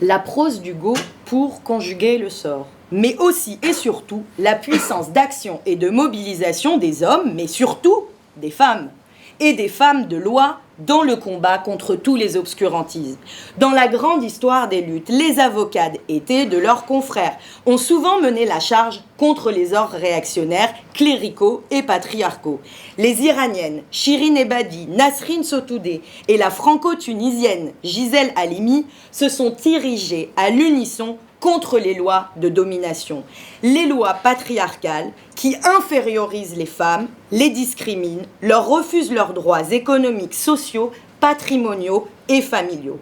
La prose d'Hugo pour conjuguer le sort, mais aussi et surtout la puissance d'action et de mobilisation des hommes, mais surtout des femmes, et des femmes de loi dans le combat contre tous les obscurantismes. Dans la grande histoire des luttes, les avocats et de leurs confrères ont souvent mené la charge contre les ordres réactionnaires, cléricaux et patriarcaux. Les Iraniennes Shirin Ebadi, Nasrin Sotoudeh et la franco-tunisienne Gisèle Halimi se sont érigées à l'unisson contre les lois de domination, les lois patriarcales qui infériorisent les femmes, les discriminent, leur refusent leurs droits économiques, sociaux, patrimoniaux et familiaux.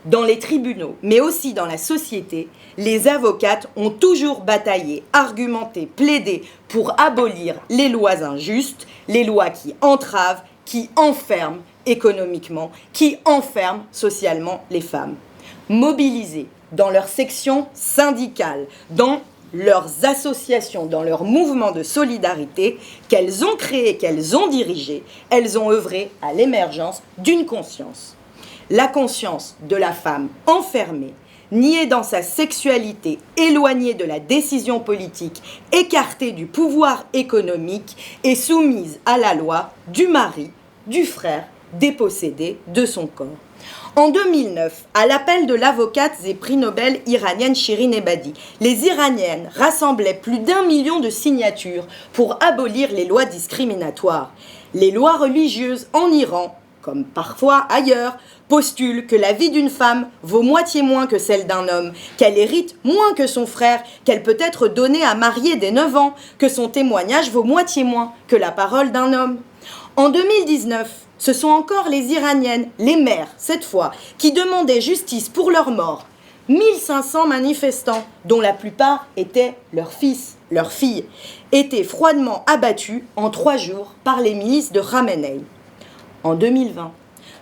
Dans les tribunaux, mais aussi dans la société, les avocates ont toujours bataillé, argumenté, plaidé pour abolir les lois injustes, les lois qui entravent, qui enferment économiquement, qui enferment socialement les femmes. Mobilisées dans leurs sections syndicales, dans leurs associations, dans leurs mouvements de solidarité qu'elles ont créés, qu'elles ont dirigés, elles ont œuvré à l'émergence d'une conscience. La conscience de la femme enfermée, niée dans sa sexualité, éloignée de la décision politique, écartée du pouvoir économique et soumise à la loi du mari, du frère, dépossédé de son corps. En 2009, à l'appel de l'avocate et prix Nobel iranienne Shirin Ebadi, les Iraniennes rassemblaient plus d'1 million de signatures pour abolir les lois discriminatoires. Les lois religieuses en Iran, comme parfois ailleurs, postulent que la vie d'une femme vaut moitié moins que celle d'un homme, qu'elle hérite moins que son frère, qu'elle peut être donnée à marier dès 9 ans, que son témoignage vaut moitié moins que la parole d'un homme. En 2019, ce sont encore les Iraniennes, les mères, cette fois, qui demandaient justice pour leurs morts. 1500 manifestants, dont la plupart étaient leurs fils, leurs filles, étaient froidement abattus en 3 jours par les milices de Khamenei. En 2020,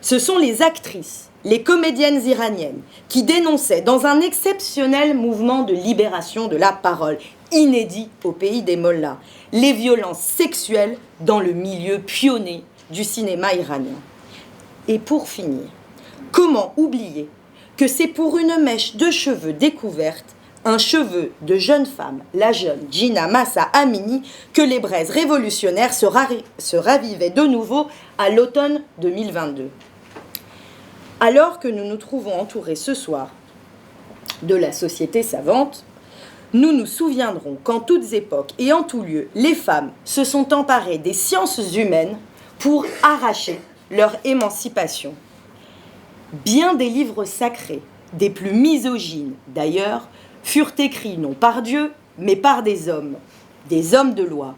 ce sont les actrices, les comédiennes iraniennes, qui dénonçaient dans un exceptionnel mouvement de libération de la parole, inédit au pays des mollahs, les violences sexuelles dans le milieu pionnier du cinéma iranien. Et pour finir, comment oublier que c'est pour une mèche de cheveux découverte, un cheveu de jeune femme, la jeune Gina Mahsa Amini, que les braises révolutionnaires se ravivaient de nouveau à l'automne 2022. Alors que nous nous trouvons entourés ce soir de la société savante, nous nous souviendrons qu'en toutes époques et en tout lieu, les femmes se sont emparées des sciences humaines pour arracher leur émancipation. Bien des livres sacrés, des plus misogynes d'ailleurs, furent écrits non par Dieu, mais par des hommes de loi.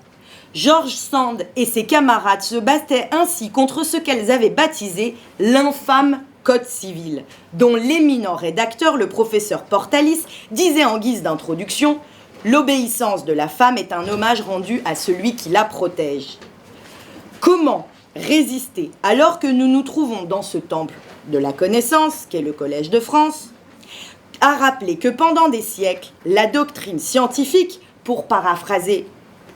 George Sand et ses camarades se battaient ainsi contre ce qu'elles avaient baptisé l'infâme Code civil, dont l'éminent rédacteur, le professeur Portalis, disait en guise d'introduction « L'obéissance de la femme est un hommage rendu à celui qui la protège ». Comment résister alors que nous nous trouvons dans ce temple de la connaissance, qu'est le Collège de France, à rappeler que pendant des siècles, la doctrine scientifique, pour paraphraser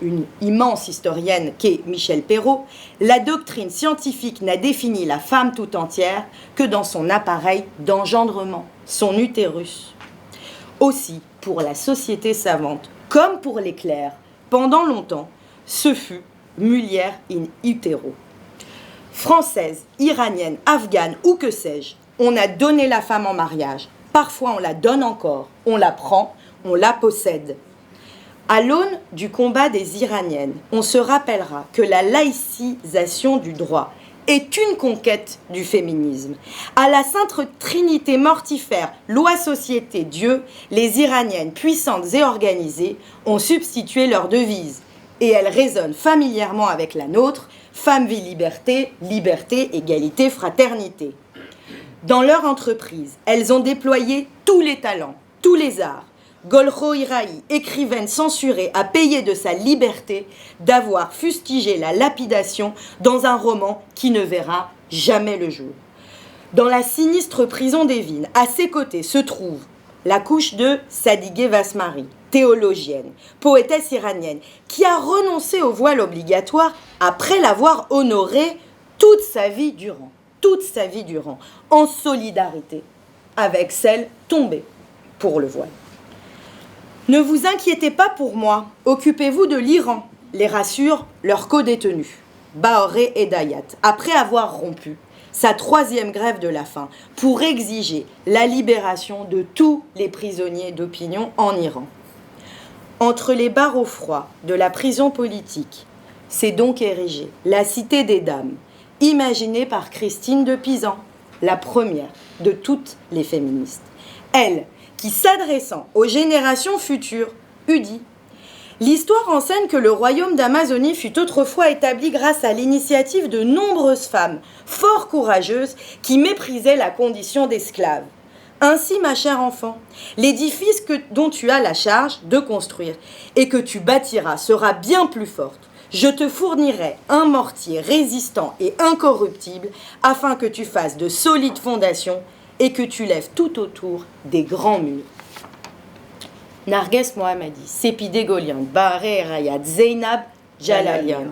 une immense historienne qu'est Michel Perrault, la doctrine scientifique n'a défini la femme tout entière que dans son appareil d'engendrement, son utérus. Aussi, pour la société savante, comme pour les clercs, pendant longtemps, ce fut mulier in utero. Française, iranienne, afghane ou que sais-je, on a donné la femme en mariage. Parfois on la donne encore, on la prend, on la possède. À l'aune du combat des Iraniennes, on se rappellera que la laïcisation du droit est une conquête du féminisme. À la sainte trinité mortifère, loi, société, Dieu, les Iraniennes puissantes et organisées ont substitué leur devise. Et elle résonne familièrement avec la nôtre, femme, vie, liberté, liberté, égalité, fraternité. Dans leur entreprise, elles ont déployé tous les talents, tous les arts. Golro Iraï, écrivaine censurée, a payé de sa liberté d'avoir fustigé la lapidation dans un roman qui ne verra jamais le jour. Dans la sinistre prison d'Evin, à ses côtés se trouve la couche de Sadigé Vasmari, théologienne, poétesse iranienne, qui a renoncé au voile obligatoire après l'avoir honoré toute sa vie durant, en solidarité avec celle tombée pour le voile. Ne vous inquiétez pas pour moi, occupez-vous de l'Iran, les rassure leur codétenu, Bahoré Edayat, après avoir rompu sa 3e grève de la faim pour exiger la libération de tous les prisonniers d'opinion en Iran. Entre les barreaux froids de la prison politique, s'est donc érigée la Cité des Dames, imaginée par Christine de Pisan, la première de toutes les féministes. Elle, qui, s'adressant aux générations futures, eût dit « L'histoire enseigne que le royaume d'Amazonie fut autrefois établi grâce à l'initiative de nombreuses femmes, fort courageuses, qui méprisaient la condition d'esclaves. Ainsi, ma chère enfant, l'édifice dont tu as la charge de construire et que tu bâtiras sera bien plus forte. Je te fournirai un mortier résistant et incorruptible afin que tu fasses de solides fondations et que tu lèves tout autour des grands murs. » Narges Mohammadi, Sepideh Gholian, Bahoré Edayat, Zeynab Jalalian.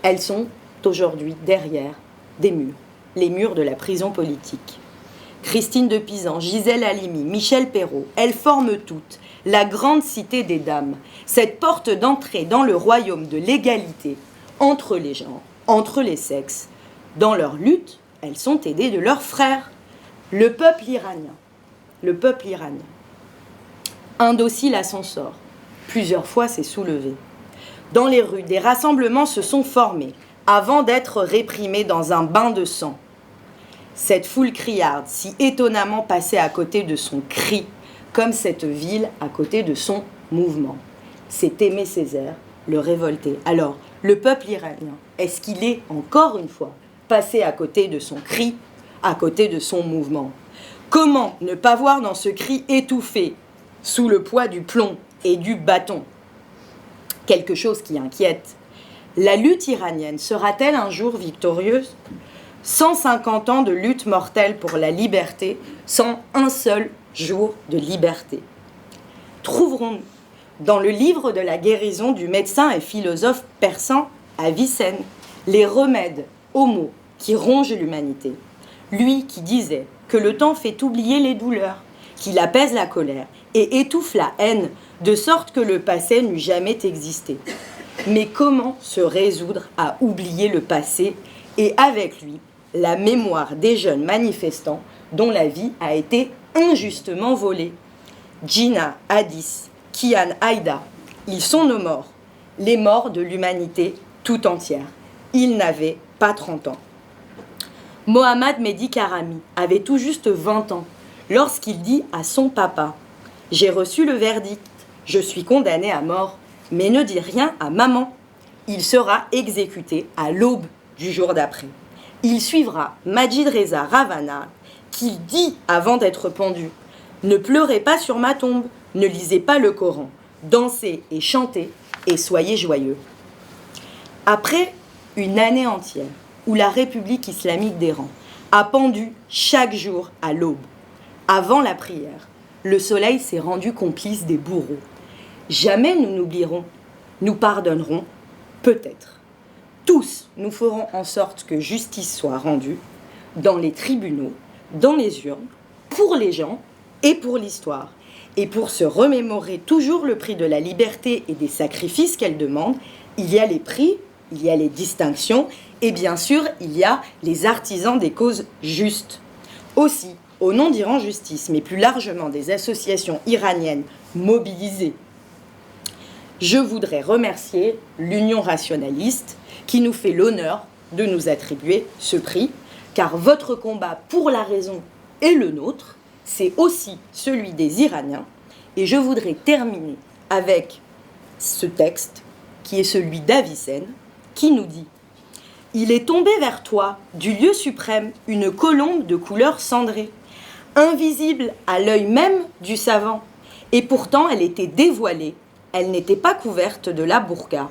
Elles sont aujourd'hui derrière des murs, les murs de la prison politique. Christine de Pisan, Gisèle Halimi, Michel Perrault, elles forment toutes la grande cité des dames, cette porte d'entrée dans le royaume de l'égalité entre les genres, entre les sexes. Dans leur lutte, elles sont aidées de leurs frères, le peuple iranien. Indocile à son sort, plusieurs fois s'est soulevé. Dans les rues, des rassemblements se sont formés avant d'être réprimés dans un bain de sang. Cette foule criarde, si étonnamment passée à côté de son cri, comme cette ville à côté de son mouvement. C'est Aimé Césaire, le révolté. Alors, le peuple iranien, est-ce qu'il est, encore une fois, passé à côté de son cri, à côté de son mouvement? Comment ne pas voir dans ce cri étouffé, sous le poids du plomb et du bâton, quelque chose qui inquiète? La lutte iranienne sera-t-elle un jour victorieuse? 150 ans de lutte mortelle pour la liberté, sans un seul jour de liberté. Trouverons-nous dans le livre de la guérison du médecin et philosophe persan Avicenne les remèdes aux maux qui rongent l'humanité? Lui qui disait que le temps fait oublier les douleurs, qu'il apaise la colère et étouffe la haine, de sorte que le passé n'eût jamais existé. Mais comment se résoudre à oublier le passé et avec lui la mémoire des jeunes manifestants dont la vie a été injustement volée? Gina, Addis, Kian, Aïda, ils sont nos morts, les morts de l'humanité tout entière. Ils n'avaient pas 30 ans. Mohammad Mehdi Karami avait tout juste 20 ans lorsqu'il dit à son papa « J'ai reçu le verdict, je suis condamné à mort, mais ne dis rien à maman. Il sera exécuté à l'aube du jour d'après. » Il suivra Majid Reza Ravana qui dit avant d'être pendu « Ne pleurez pas sur ma tombe, ne lisez pas le Coran, dansez et chantez et soyez joyeux. » Après une année entière où la République islamique d'Iran a pendu chaque jour à l'aube, avant la prière, le soleil s'est rendu complice des bourreaux. Jamais nous n'oublierons nous pardonnerons, peut-être. Tous, nous ferons en sorte que justice soit rendue dans les tribunaux, dans les urnes, pour les gens et pour l'histoire. Et pour se remémorer toujours le prix de la liberté et des sacrifices qu'elle demande, il y a les prix, il y a les distinctions, et bien sûr, il y a les artisans des causes justes. Aussi, au nom d'Iran Justice, mais plus largement des associations iraniennes mobilisées, je voudrais remercier l'Union rationaliste qui nous fait l'honneur de nous attribuer ce prix, car votre combat pour la raison est le nôtre, c'est aussi celui des Iraniens. Et je voudrais terminer avec ce texte, qui est celui d'Avicenne, qui nous dit « Il est tombé vers toi, du lieu suprême, une colombe de couleur cendrée, invisible à l'œil même du savant, et pourtant elle était dévoilée, elle n'était pas couverte de la burqa.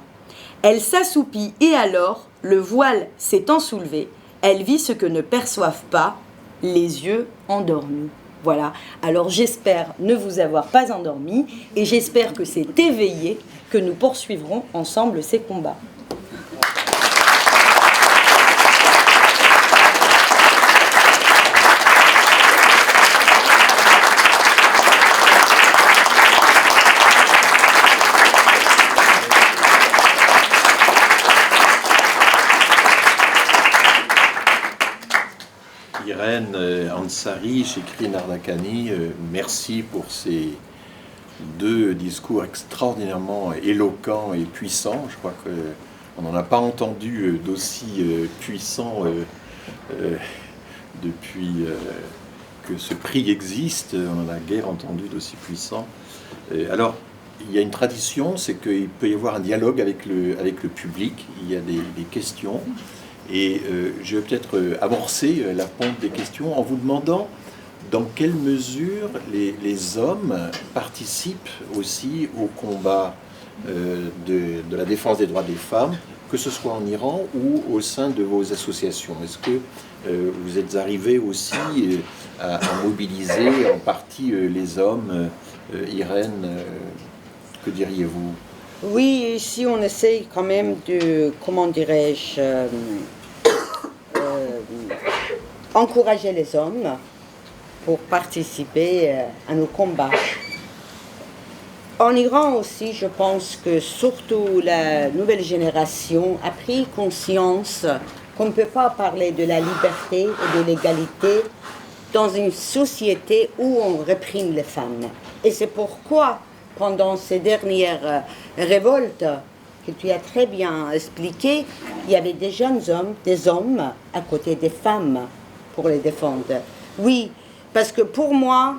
Elle s'assoupit, et alors, le voile s'étant soulevé, elle vit ce que ne perçoivent pas les yeux endormis. » Voilà, alors j'espère ne vous avoir pas endormi et j'espère que c'est éveillé que nous poursuivrons ensemble ces combats. Irène Ansari, Chikrin Ardakani, merci pour ces deux discours extraordinairement éloquents et puissants. Je crois qu'on n'en a pas entendu d'aussi puissant depuis que ce prix existe. On en a guère entendu d'aussi puissant. Alors, il y a une tradition, c'est qu'il peut y avoir un dialogue avec le public. Il y a des questions. Et je vais peut-être amorcer la pompe des questions en vous demandant dans quelle mesure les hommes participent aussi au combat de la défense des droits des femmes, que ce soit en Iran ou au sein de vos associations. Est-ce que vous êtes arrivés aussi à mobiliser en partie les hommes? Irène, que diriez-vous? Oui, ici on essaye quand même de, comment dirais-je, encourager les hommes pour participer à nos combats. En Iran aussi, je pense que surtout la nouvelle génération a pris conscience qu'on ne peut pas parler de la liberté et de l'égalité dans une société où on réprime les femmes. Et c'est pourquoi pendant ces dernières révoltes, que tu as très bien expliqué, il y avait des jeunes hommes, des hommes à côté des femmes pour les défendre. Oui, parce que pour moi,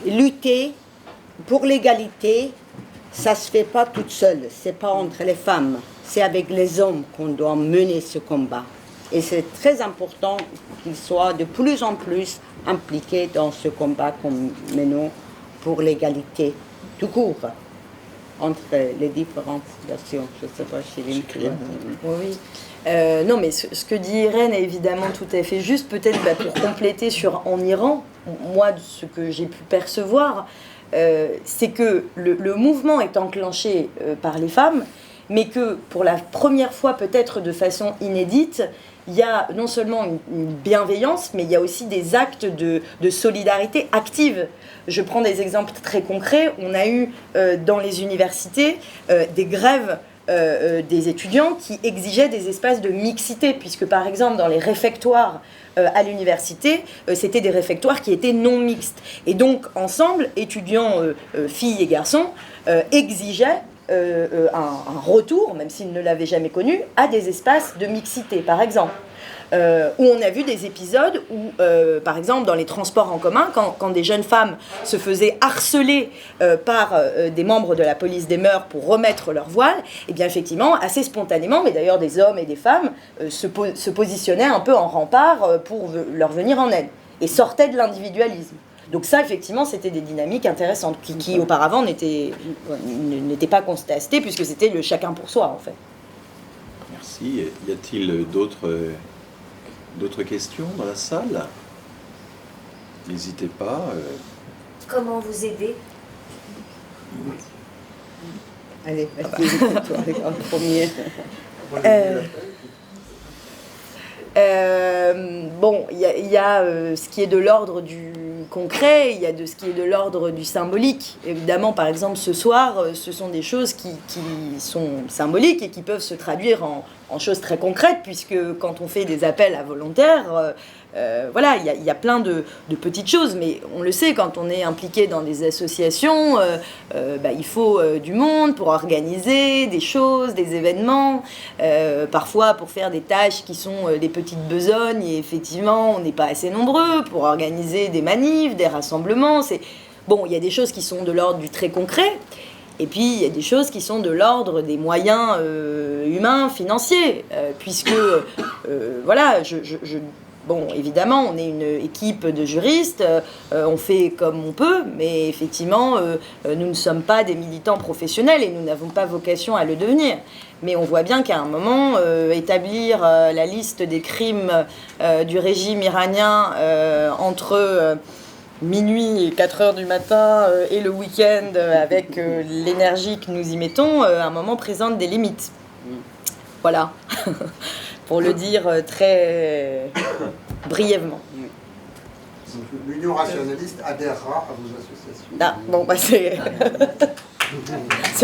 lutter pour l'égalité, ça ne se fait pas toute seule, c'est pas entre les femmes, c'est avec les hommes qu'on doit mener ce combat. Et c'est très important qu'ils soient de plus en plus impliqués dans ce combat qu'on menons pour l'égalité, tout court, entre les différentes nations. Je ne sais pas, Chirine. Oui. Non, mais ce que dit Irène est évidemment tout à fait juste. Peut-être pour compléter sur en Iran, moi, ce que j'ai pu percevoir, c'est que le mouvement est enclenché par les femmes, mais que pour la première fois, peut-être de façon inédite, il y a non seulement une bienveillance, mais il y a aussi des actes de solidarité active. Je prends des exemples très concrets. On a eu dans les universités des grèves des étudiants qui exigeaient des espaces de mixité, puisque par exemple dans les réfectoires à l'université, c'était des réfectoires qui étaient non mixtes. Et donc ensemble, étudiants, filles et garçons, exigeaient un retour, même s'ils ne l'avaient jamais connu, à des espaces de mixité, par exemple. Où on a vu des épisodes où, par exemple, dans les transports en commun, quand des jeunes femmes se faisaient harceler par des membres de la police des mœurs pour remettre leur voile, et bien effectivement, assez spontanément, mais d'ailleurs des hommes et des femmes se positionnaient un peu en rempart pour leur venir en aide, et sortaient de l'individualisme. Donc ça, effectivement, c'était des dynamiques intéressantes qui auparavant n'étaient pas constatées, puisque c'était le chacun pour soi, en fait. Merci. Y a-t-il d'autres questions dans la salle? N'hésitez pas. Comment vous aider? Allez, vas-y, toi, en premier. Bon, il y a ce qui est de l'ordre du concret, il y a de ce qui est de l'ordre du symbolique. Évidemment, par exemple, ce soir, ce sont des choses qui sont symboliques et qui peuvent se traduire en choses très concrètes, puisque quand on fait des appels à volontaires, voilà, il y a plein de petites choses, mais on le sait, quand on est impliqué dans des associations, il faut du monde pour organiser des choses, des événements, parfois pour faire des tâches qui sont des petites besognes, et effectivement, on n'est pas assez nombreux pour organiser des manifs, des rassemblements. Bon, il y a des choses qui sont de l'ordre du très concret, et puis il y a des choses qui sont de l'ordre des moyens humains, financiers, puisque, voilà, bon, évidemment, on est une équipe de juristes, on fait comme on peut, mais effectivement, nous ne sommes pas des militants professionnels et nous n'avons pas vocation à le devenir. Mais on voit bien qu'à un moment, établir la liste des crimes du régime iranien entre minuit et 4 heures du matin et le week-end, avec l'énergie que nous y mettons, à un moment présente des limites. Voilà. Pour le dire très brièvement. L'Union rationaliste adhérera à vos associations. Ah, bon, bah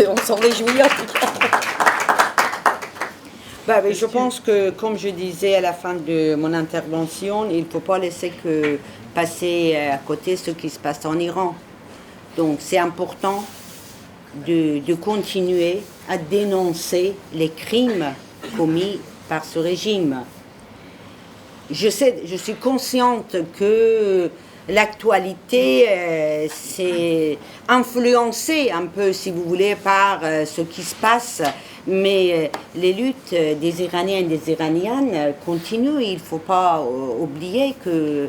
on s'en réjouit en tout cas. Mais je pense que, comme je disais à la fin de mon intervention, il ne faut pas laisser passer à côté ce qui se passe en Iran. Donc c'est important de continuer à dénoncer les crimes commis par ce régime. Je suis consciente que l'actualité s'est influencée un peu, si vous voulez, par ce qui se passe, mais les luttes des Iraniens et des Iraniennes continuent. Il ne faut pas oublier que,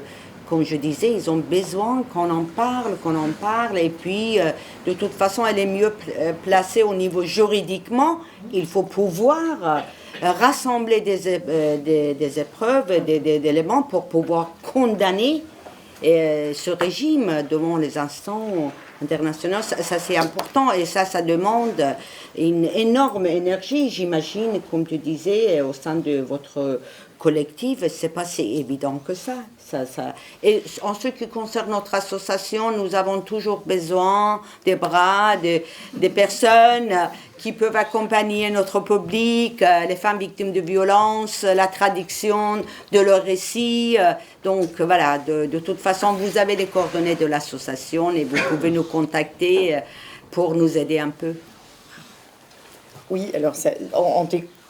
comme je disais, ils ont besoin qu'on en parle, et puis de toute façon, elle est mieux placée au niveau juridiquement. Il faut pouvoir rassembler des épreuves, des éléments pour pouvoir condamner ce régime devant les instances internationales. Ça c'est important, et ça demande une énorme énergie, j'imagine, comme tu disais, au sein de votre collectif. C'est pas si évident que ça. Et en ce qui concerne notre association, nous avons toujours besoin des bras, des personnes qui peuvent accompagner notre public, les femmes victimes de violences, la traduction de leurs récits. Donc voilà, de toute façon, vous avez les coordonnées de l'association et vous pouvez nous contacter pour nous aider un peu. Oui, alors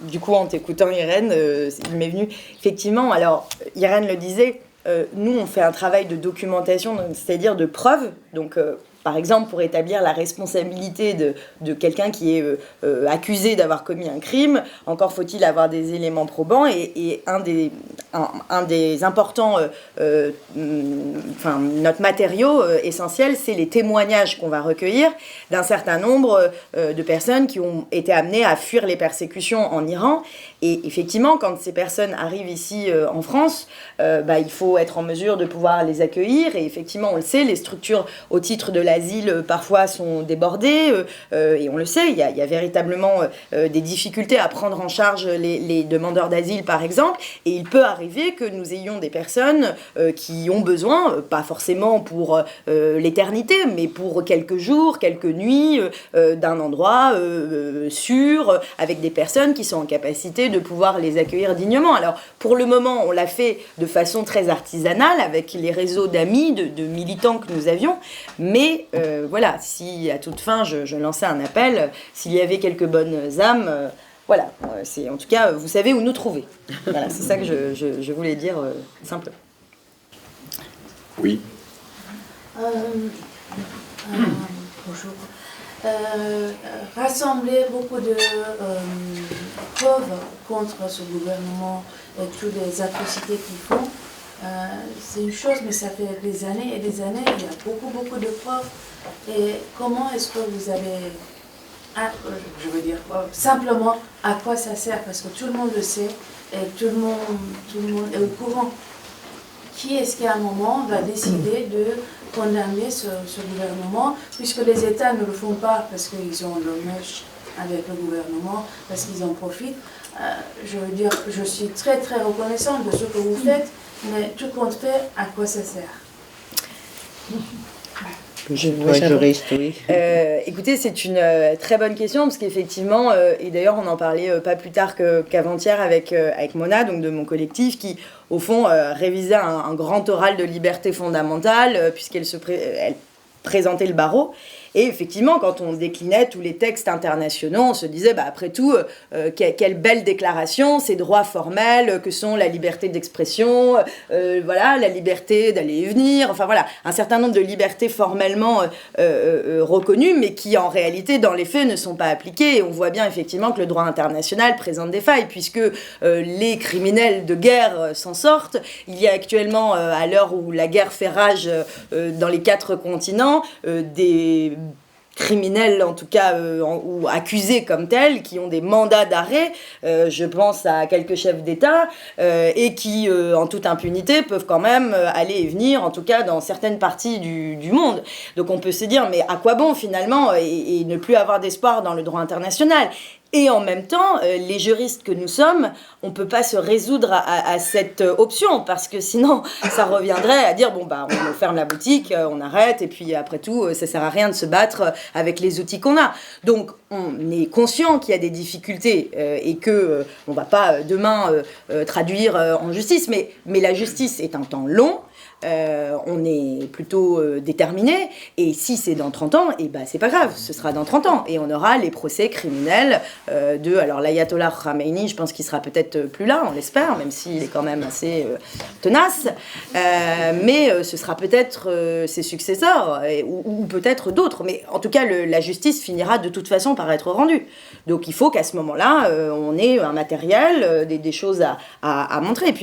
du coup, en t'écoutant, Irène, il m'est venu. Effectivement, alors, Irène le disait, nous, on fait un travail de documentation, c'est-à-dire de preuve. Donc, par exemple, pour établir la responsabilité de quelqu'un qui est accusé d'avoir commis un crime, encore faut-il avoir des éléments probants. Et un des importants, notre matériau essentiel, c'est les témoignages qu'on va recueillir d'un certain nombre de personnes qui ont été amenées à fuir les persécutions en Iran. Et effectivement, quand ces personnes arrivent ici en France, il faut être en mesure de pouvoir les accueillir. Et effectivement, on le sait, les structures au titre de l'asile parfois sont débordées. Et on le sait, il y a véritablement des difficultés à prendre en charge les demandeurs d'asile, par exemple. Et il peut arriver que nous ayons des personnes qui ont besoin, pas forcément pour l'éternité, mais pour quelques jours, quelques nuits, d'un endroit sûr, avec des personnes qui sont en capacité de pouvoir les accueillir dignement. Alors, pour le moment, on l'a fait de façon très artisanale, avec les réseaux d'amis, de militants que nous avions, mais voilà, si à toute fin, je lançais un appel, s'il y avait quelques bonnes âmes, voilà, en tout cas, vous savez où nous trouver. Voilà, c'est ça que je voulais dire simplement. Oui. Bonjour. Rassembler beaucoup de preuves contre ce gouvernement et toutes les atrocités qu'ils font, c'est une chose, mais ça fait des années et des années, il y a beaucoup de preuves. Et comment est-ce que vous avez... je veux dire, simplement, à quoi ça sert? Parce que tout le monde le sait et tout le monde est au courant. Qui est-ce qui à un moment va décider de condamner ce gouvernement, puisque les États ne le font pas parce qu'ils ont le moche avec le gouvernement parce qu'ils en profitent. Je veux dire, je suis très très reconnaissante de ce que vous faites, mais tout compte fait, à quoi ça sert? Juriste, oui. Écoutez, c'est une très bonne question parce qu'effectivement, et d'ailleurs on en parlait pas plus tard qu'avant-hier avec Mona, donc de mon collectif, qui au fond révisait un grand oral de liberté fondamentale puisqu'elle elle présentait le barreau. Et effectivement, quand on déclinait tous les textes internationaux, on se disait, après tout, quelle belle déclaration, ces droits formels que sont la liberté d'expression, voilà, la liberté d'aller et venir, enfin voilà, un certain nombre de libertés formellement reconnues, mais qui en réalité, dans les faits, ne sont pas appliquées. Et on voit bien effectivement que le droit international présente des failles, puisque les criminels de guerre s'en sortent. Il y a actuellement, à l'heure où la guerre fait rage dans les 4 continents, des criminels en tout cas ou accusés comme tels qui ont des mandats d'arrêt, je pense à quelques chefs d'État et qui en toute impunité peuvent quand même aller et venir, en tout cas dans certaines parties du monde. Donc on peut se dire mais à quoi bon finalement et ne plus avoir d'espoir dans le droit international. Et en même temps, les juristes que nous sommes, on ne peut pas se résoudre à cette option, parce que sinon, ça reviendrait à dire, on ferme la boutique, on arrête, et puis après tout, ça ne sert à rien de se battre avec les outils qu'on a. Donc, on est conscient qu'il y a des difficultés et qu'on ne va pas demain traduire en justice, mais la justice est un temps long. On est plutôt déterminé, et si c'est dans 30 ans, c'est pas grave, ce sera dans 30 ans, et on aura les procès criminels alors l'ayatollah Khamenei, je pense qu'il sera peut-être plus là, on l'espère, même s'il est quand même assez tenace, mais ce sera peut-être ses successeurs, ou peut-être d'autres, mais en tout cas la justice finira de toute façon par être rendue. Donc il faut qu'à ce moment-là, on ait un matériel, des choses à montrer,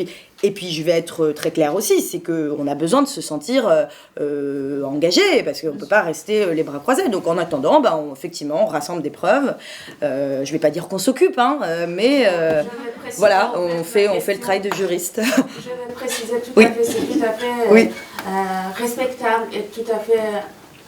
et puis je vais être très claire aussi, c'est qu'on a besoin de se sentir engagé, parce qu'on ne peut pas rester les bras croisés. Donc en attendant, effectivement, on rassemble des preuves. Je ne vais pas dire qu'on s'occupe, mais voilà, on fait le travail de juriste. Je vais préciser tout à fait, c'est tout à fait respectable et tout à fait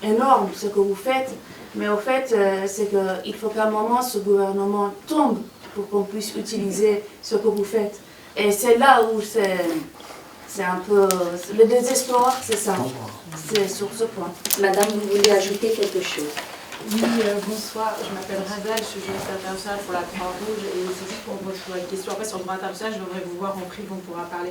énorme ce que vous faites. Mais au fait, c'est qu'il faut qu'à un moment, ce gouvernement tombe pour qu'on puisse utiliser ce que vous faites. Et c'est là où c'est un peu... Le désespoir, c'est ça. C'est sur ce point. Madame, vous voulez ajouter quelque chose? Oui, bonsoir, je m'appelle Razal, je suis juriste internationale pour la Croix-Rouge et c'est juste pour votre question. Après, sur le droit international, je devrais vous voir en privé, on pourra parler.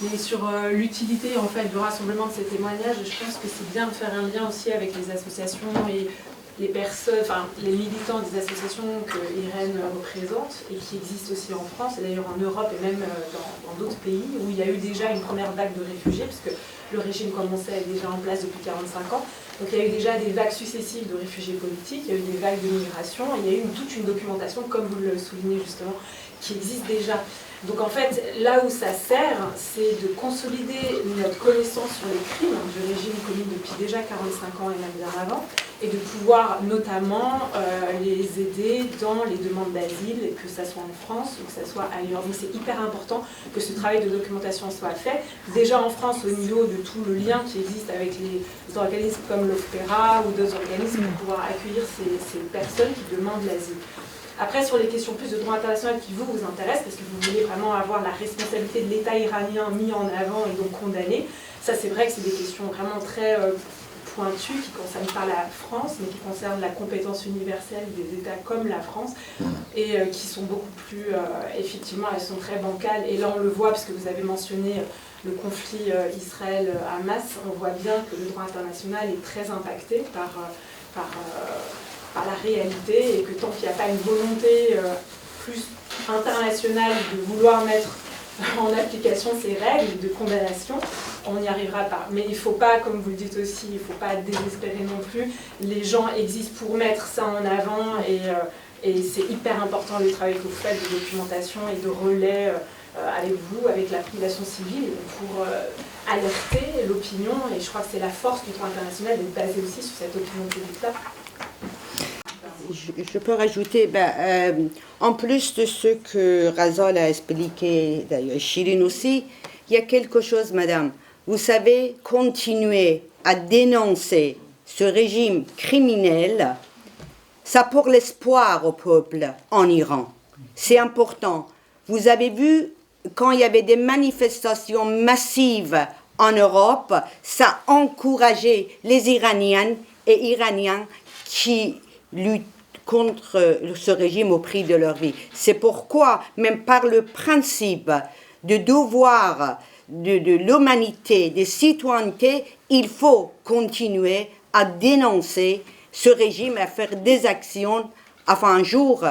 Mais sur l'utilité en fait, du rassemblement de ces témoignages, je pense que c'est bien de faire un lien aussi avec les associations et les personnes, les militants des associations que Irène représente et qui existent aussi en France et d'ailleurs en Europe et même dans d'autres pays où il y a eu déjà une première vague de réfugiés puisque le régime commençait déjà en place depuis 45 ans. Donc il y a eu déjà des vagues successives de réfugiés politiques, il y a eu des vagues de migration, et il y a eu toute une documentation, comme vous le soulignez justement, qui existe déjà. Donc en fait, là où ça sert, c'est de consolider notre connaissance sur les crimes du régime commis depuis déjà 45 ans et même bien avant, et de pouvoir notamment les aider dans les demandes d'asile, que ce soit en France ou que ce soit ailleurs. Donc c'est hyper important que ce travail de documentation soit fait, déjà en France au niveau de tout le lien qui existe avec les organismes comme l'OPERA ou d'autres organismes pour pouvoir accueillir ces personnes qui demandent l'asile. Après, sur les questions plus de droit international qui vous intéressent, parce que vous voulez vraiment avoir la responsabilité de l'État iranien mis en avant et donc condamné, ça c'est vrai que c'est des questions vraiment très pointues qui ne concernent pas la France, mais qui concernent la compétence universelle des États comme la France, et qui sont beaucoup plus, effectivement, elles sont très bancales. Et là on le voit, parce que vous avez mentionné le conflit Israël-Hamas, on voit bien que le droit international est très impacté par la réalité, et que tant qu'il n'y a pas une volonté plus internationale de vouloir mettre en application ces règles de condamnation, on n'y arrivera pas. Mais il ne faut pas, comme vous le dites aussi, il ne faut pas désespérer non plus. Les gens existent pour mettre ça en avant, et c'est hyper important le travail que vous faites de documentation et de relais avec vous, avec la population civile, pour alerter l'opinion. Et je crois que c'est la force du droit international d'être basé aussi sur cette opinion publique-là. Je peux rajouter, en plus de ce que Razal a expliqué, d'ailleurs Chirine aussi, il y a quelque chose, madame. Vous savez, continuer à dénoncer ce régime criminel, ça apporte l'espoir au peuple en Iran. C'est important. Vous avez vu, quand il y avait des manifestations massives en Europe, ça encourageait les Iraniennes et Iraniens qui luttent contre ce régime au prix de leur vie. C'est pourquoi, même par le principe de devoir de l'humanité, des citoyennetés, il faut continuer à dénoncer ce régime, à faire des actions, afin un jour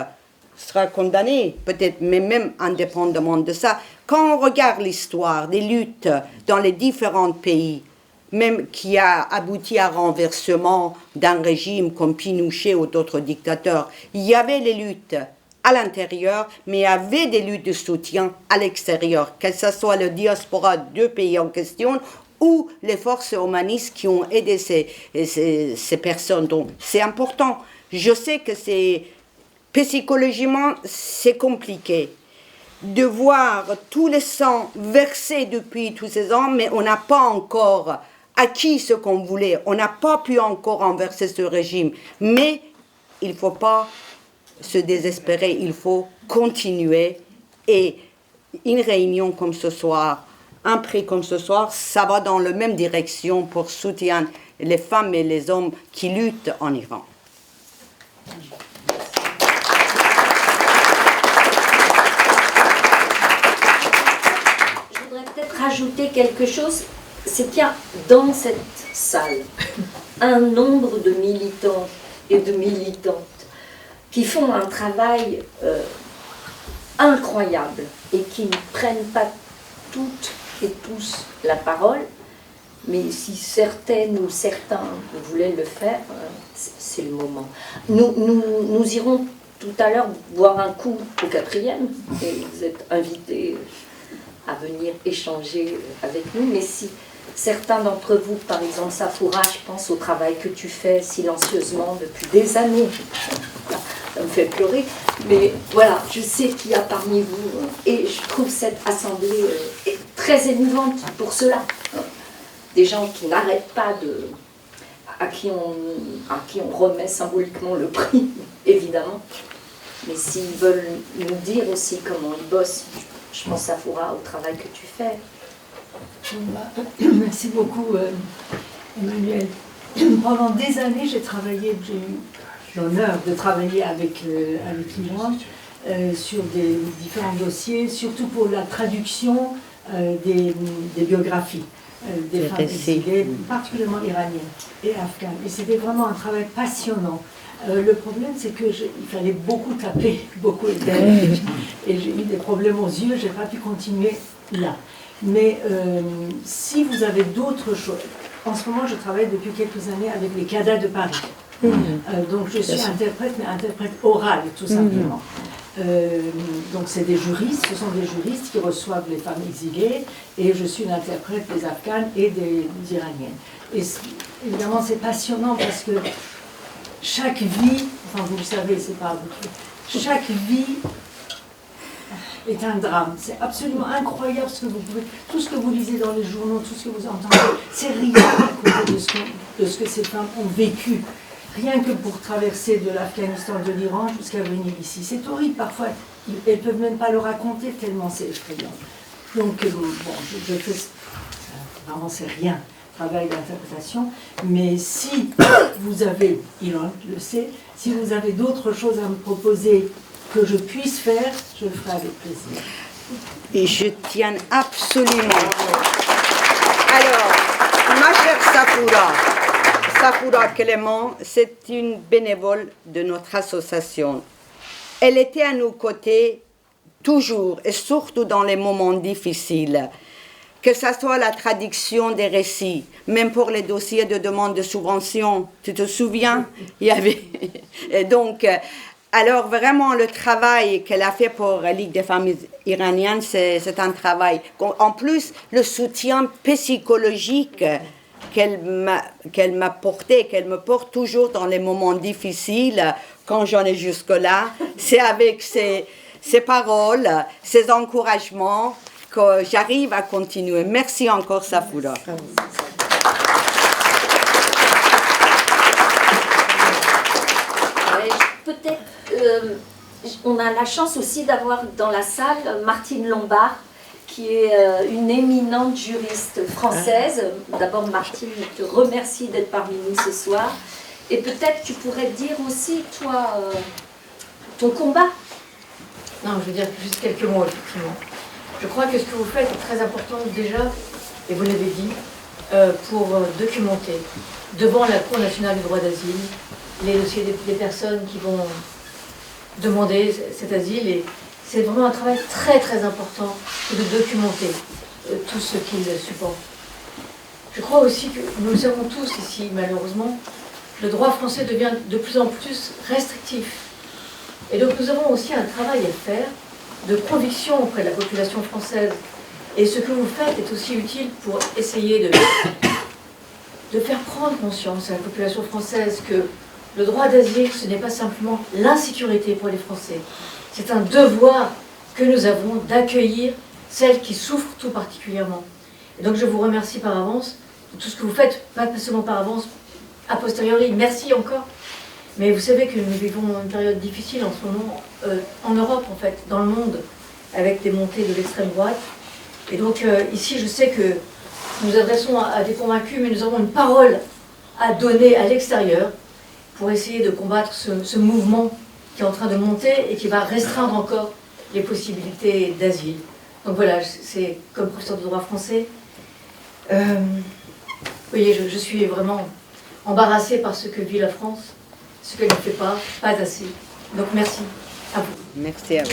sera condamné, peut-être, mais même indépendamment de ça. Quand on regarde l'histoire des luttes dans les différents pays, même qui a abouti à renversement d'un régime comme Pinochet ou d'autres dictateurs, il y avait les luttes à l'intérieur, mais il y avait des luttes de soutien à l'extérieur, que ce soit le diaspora de pays en question ou les forces humanistes qui ont aidé ces personnes. Donc c'est important. Je sais que psychologiquement, c'est compliqué de voir tous les sangs versés depuis tous ces ans, mais on n'a pas encore acquis ce qu'on voulait. On n'a pas pu encore renverser ce régime. Mais il ne faut pas se désespérer, il faut continuer. Et une réunion comme ce soir, un prix comme ce soir, ça va dans la même direction pour soutenir les femmes et les hommes qui luttent en Iran. Je voudrais peut-être rajouter quelque chose, c'est qu'il y a dans cette salle un nombre de militants et de militantes qui font un travail incroyable et qui ne prennent pas toutes et tous la parole, mais si certaines ou certains voulaient le faire, c'est le moment. Nous irons tout à l'heure boire un coup au 4e, et vous êtes invités à venir échanger avec nous, mais si certains d'entre vous, par exemple Safoura, je pense au travail que tu fais silencieusement depuis des années, ça me fait pleurer, mais voilà, je sais qu'il y a parmi vous, et je trouve cette assemblée très émouvante pour cela. Des gens qui n'arrêtent pas à qui on remet symboliquement le prix, évidemment, mais s'ils veulent nous dire aussi comment ils bossent, je pense à Foura, au travail que tu fais. Merci beaucoup, Emmanuel. Pendant des années, j'ai eu l'honneur de travailler avec Iran sur des différents dossiers, surtout pour la traduction des biographies des femmes exilées, particulièrement iraniennes et afghanes. Et c'était vraiment un travail passionnant. Le problème, c'est qu'il fallait beaucoup taper, beaucoup écrire, et j'ai eu des problèmes aux yeux, je n'ai pas pu continuer là. Mais si vous avez d'autres choses, en ce moment, je travaille depuis quelques années avec les CADA de Paris. Donc je suis interprète, mais interprète orale, tout simplement. Donc c'est des juristes, ce sont des juristes qui reçoivent les femmes exilées, et je suis l'interprète des Afghanes et des Iraniennes. Et évidemment, c'est passionnant parce que chaque vie, enfin vous le savez, c'est pas beaucoup, chaque vie est un drame. C'est absolument incroyable tout ce que vous lisez dans les journaux, tout ce que vous entendez, c'est rien à côté de ce que ces femmes ont vécu. Rien que pour traverser de l'Afghanistan, de l'Iran jusqu'à venir ici. C'est horrible parfois, elles ne peuvent même pas le raconter tellement c'est effrayant. Donc je fais, vraiment c'est rien, travail d'interprétation, mais si vous avez, Iran le sait, si vous avez d'autres choses à me proposer que je puisse faire, je le ferai avec plaisir. Et je tiens absolument. Alors, ma chère Safoura Clément, c'est une bénévole de notre association. Elle était à nos côtés toujours et surtout dans les moments difficiles. Que ce soit la traduction des récits, même pour les dossiers de demande de subvention, tu te souviens? Il y avait... Et donc, alors vraiment le travail qu'elle a fait pour la Ligue des femmes iraniennes, c'est un travail. En plus, le soutien psychologique qu'elle m'a porté, qu'elle me porte toujours dans les moments difficiles, quand j'en ai jusque-là, c'est avec ses paroles, ses encouragements que j'arrive à continuer. Merci encore, Safoura. on a la chance aussi d'avoir dans la salle Martine Lombard, qui est une éminente juriste française. D'abord, Martine, je te remercie d'être parmi nous ce soir. Et peut-être tu pourrais dire aussi, toi, ton combat. Non, je veux dire juste quelques mots, effectivement. Je crois que ce que vous faites est très important déjà, et vous l'avez dit, pour documenter devant la Cour nationale du droit d'asile les dossiers des personnes qui vont demander cet asile. Et c'est vraiment un travail très très important de documenter tout ce qu'ils supportent. Je crois aussi que nous le savons tous ici, malheureusement, le droit français devient de plus en plus restrictif. Et donc nous avons aussi un travail à faire de conviction auprès de la population française. Et ce que vous faites est aussi utile pour essayer de faire prendre conscience à la population française que le droit d'asile, ce n'est pas simplement l'insécurité pour les Français. C'est un devoir que nous avons d'accueillir celles qui souffrent tout particulièrement. Et donc je vous remercie par avance de tout ce que vous faites, pas seulement par avance, a posteriori. Merci encore. Mais vous savez que nous vivons une période difficile en ce moment, en Europe en fait, dans le monde, avec des montées de l'extrême droite. Et donc ici, je sais que nous nous adressons à des convaincus, mais nous avons une parole à donner à l'extérieur pour essayer de combattre ce mouvement qui est en train de monter et qui va restreindre encore les possibilités d'asile. Donc voilà, c'est comme professeur de droit français. Vous voyez, je suis vraiment embarrassée par ce que vit la France, ce qu'elle ne fait pas assez. Donc merci à vous. Merci à vous.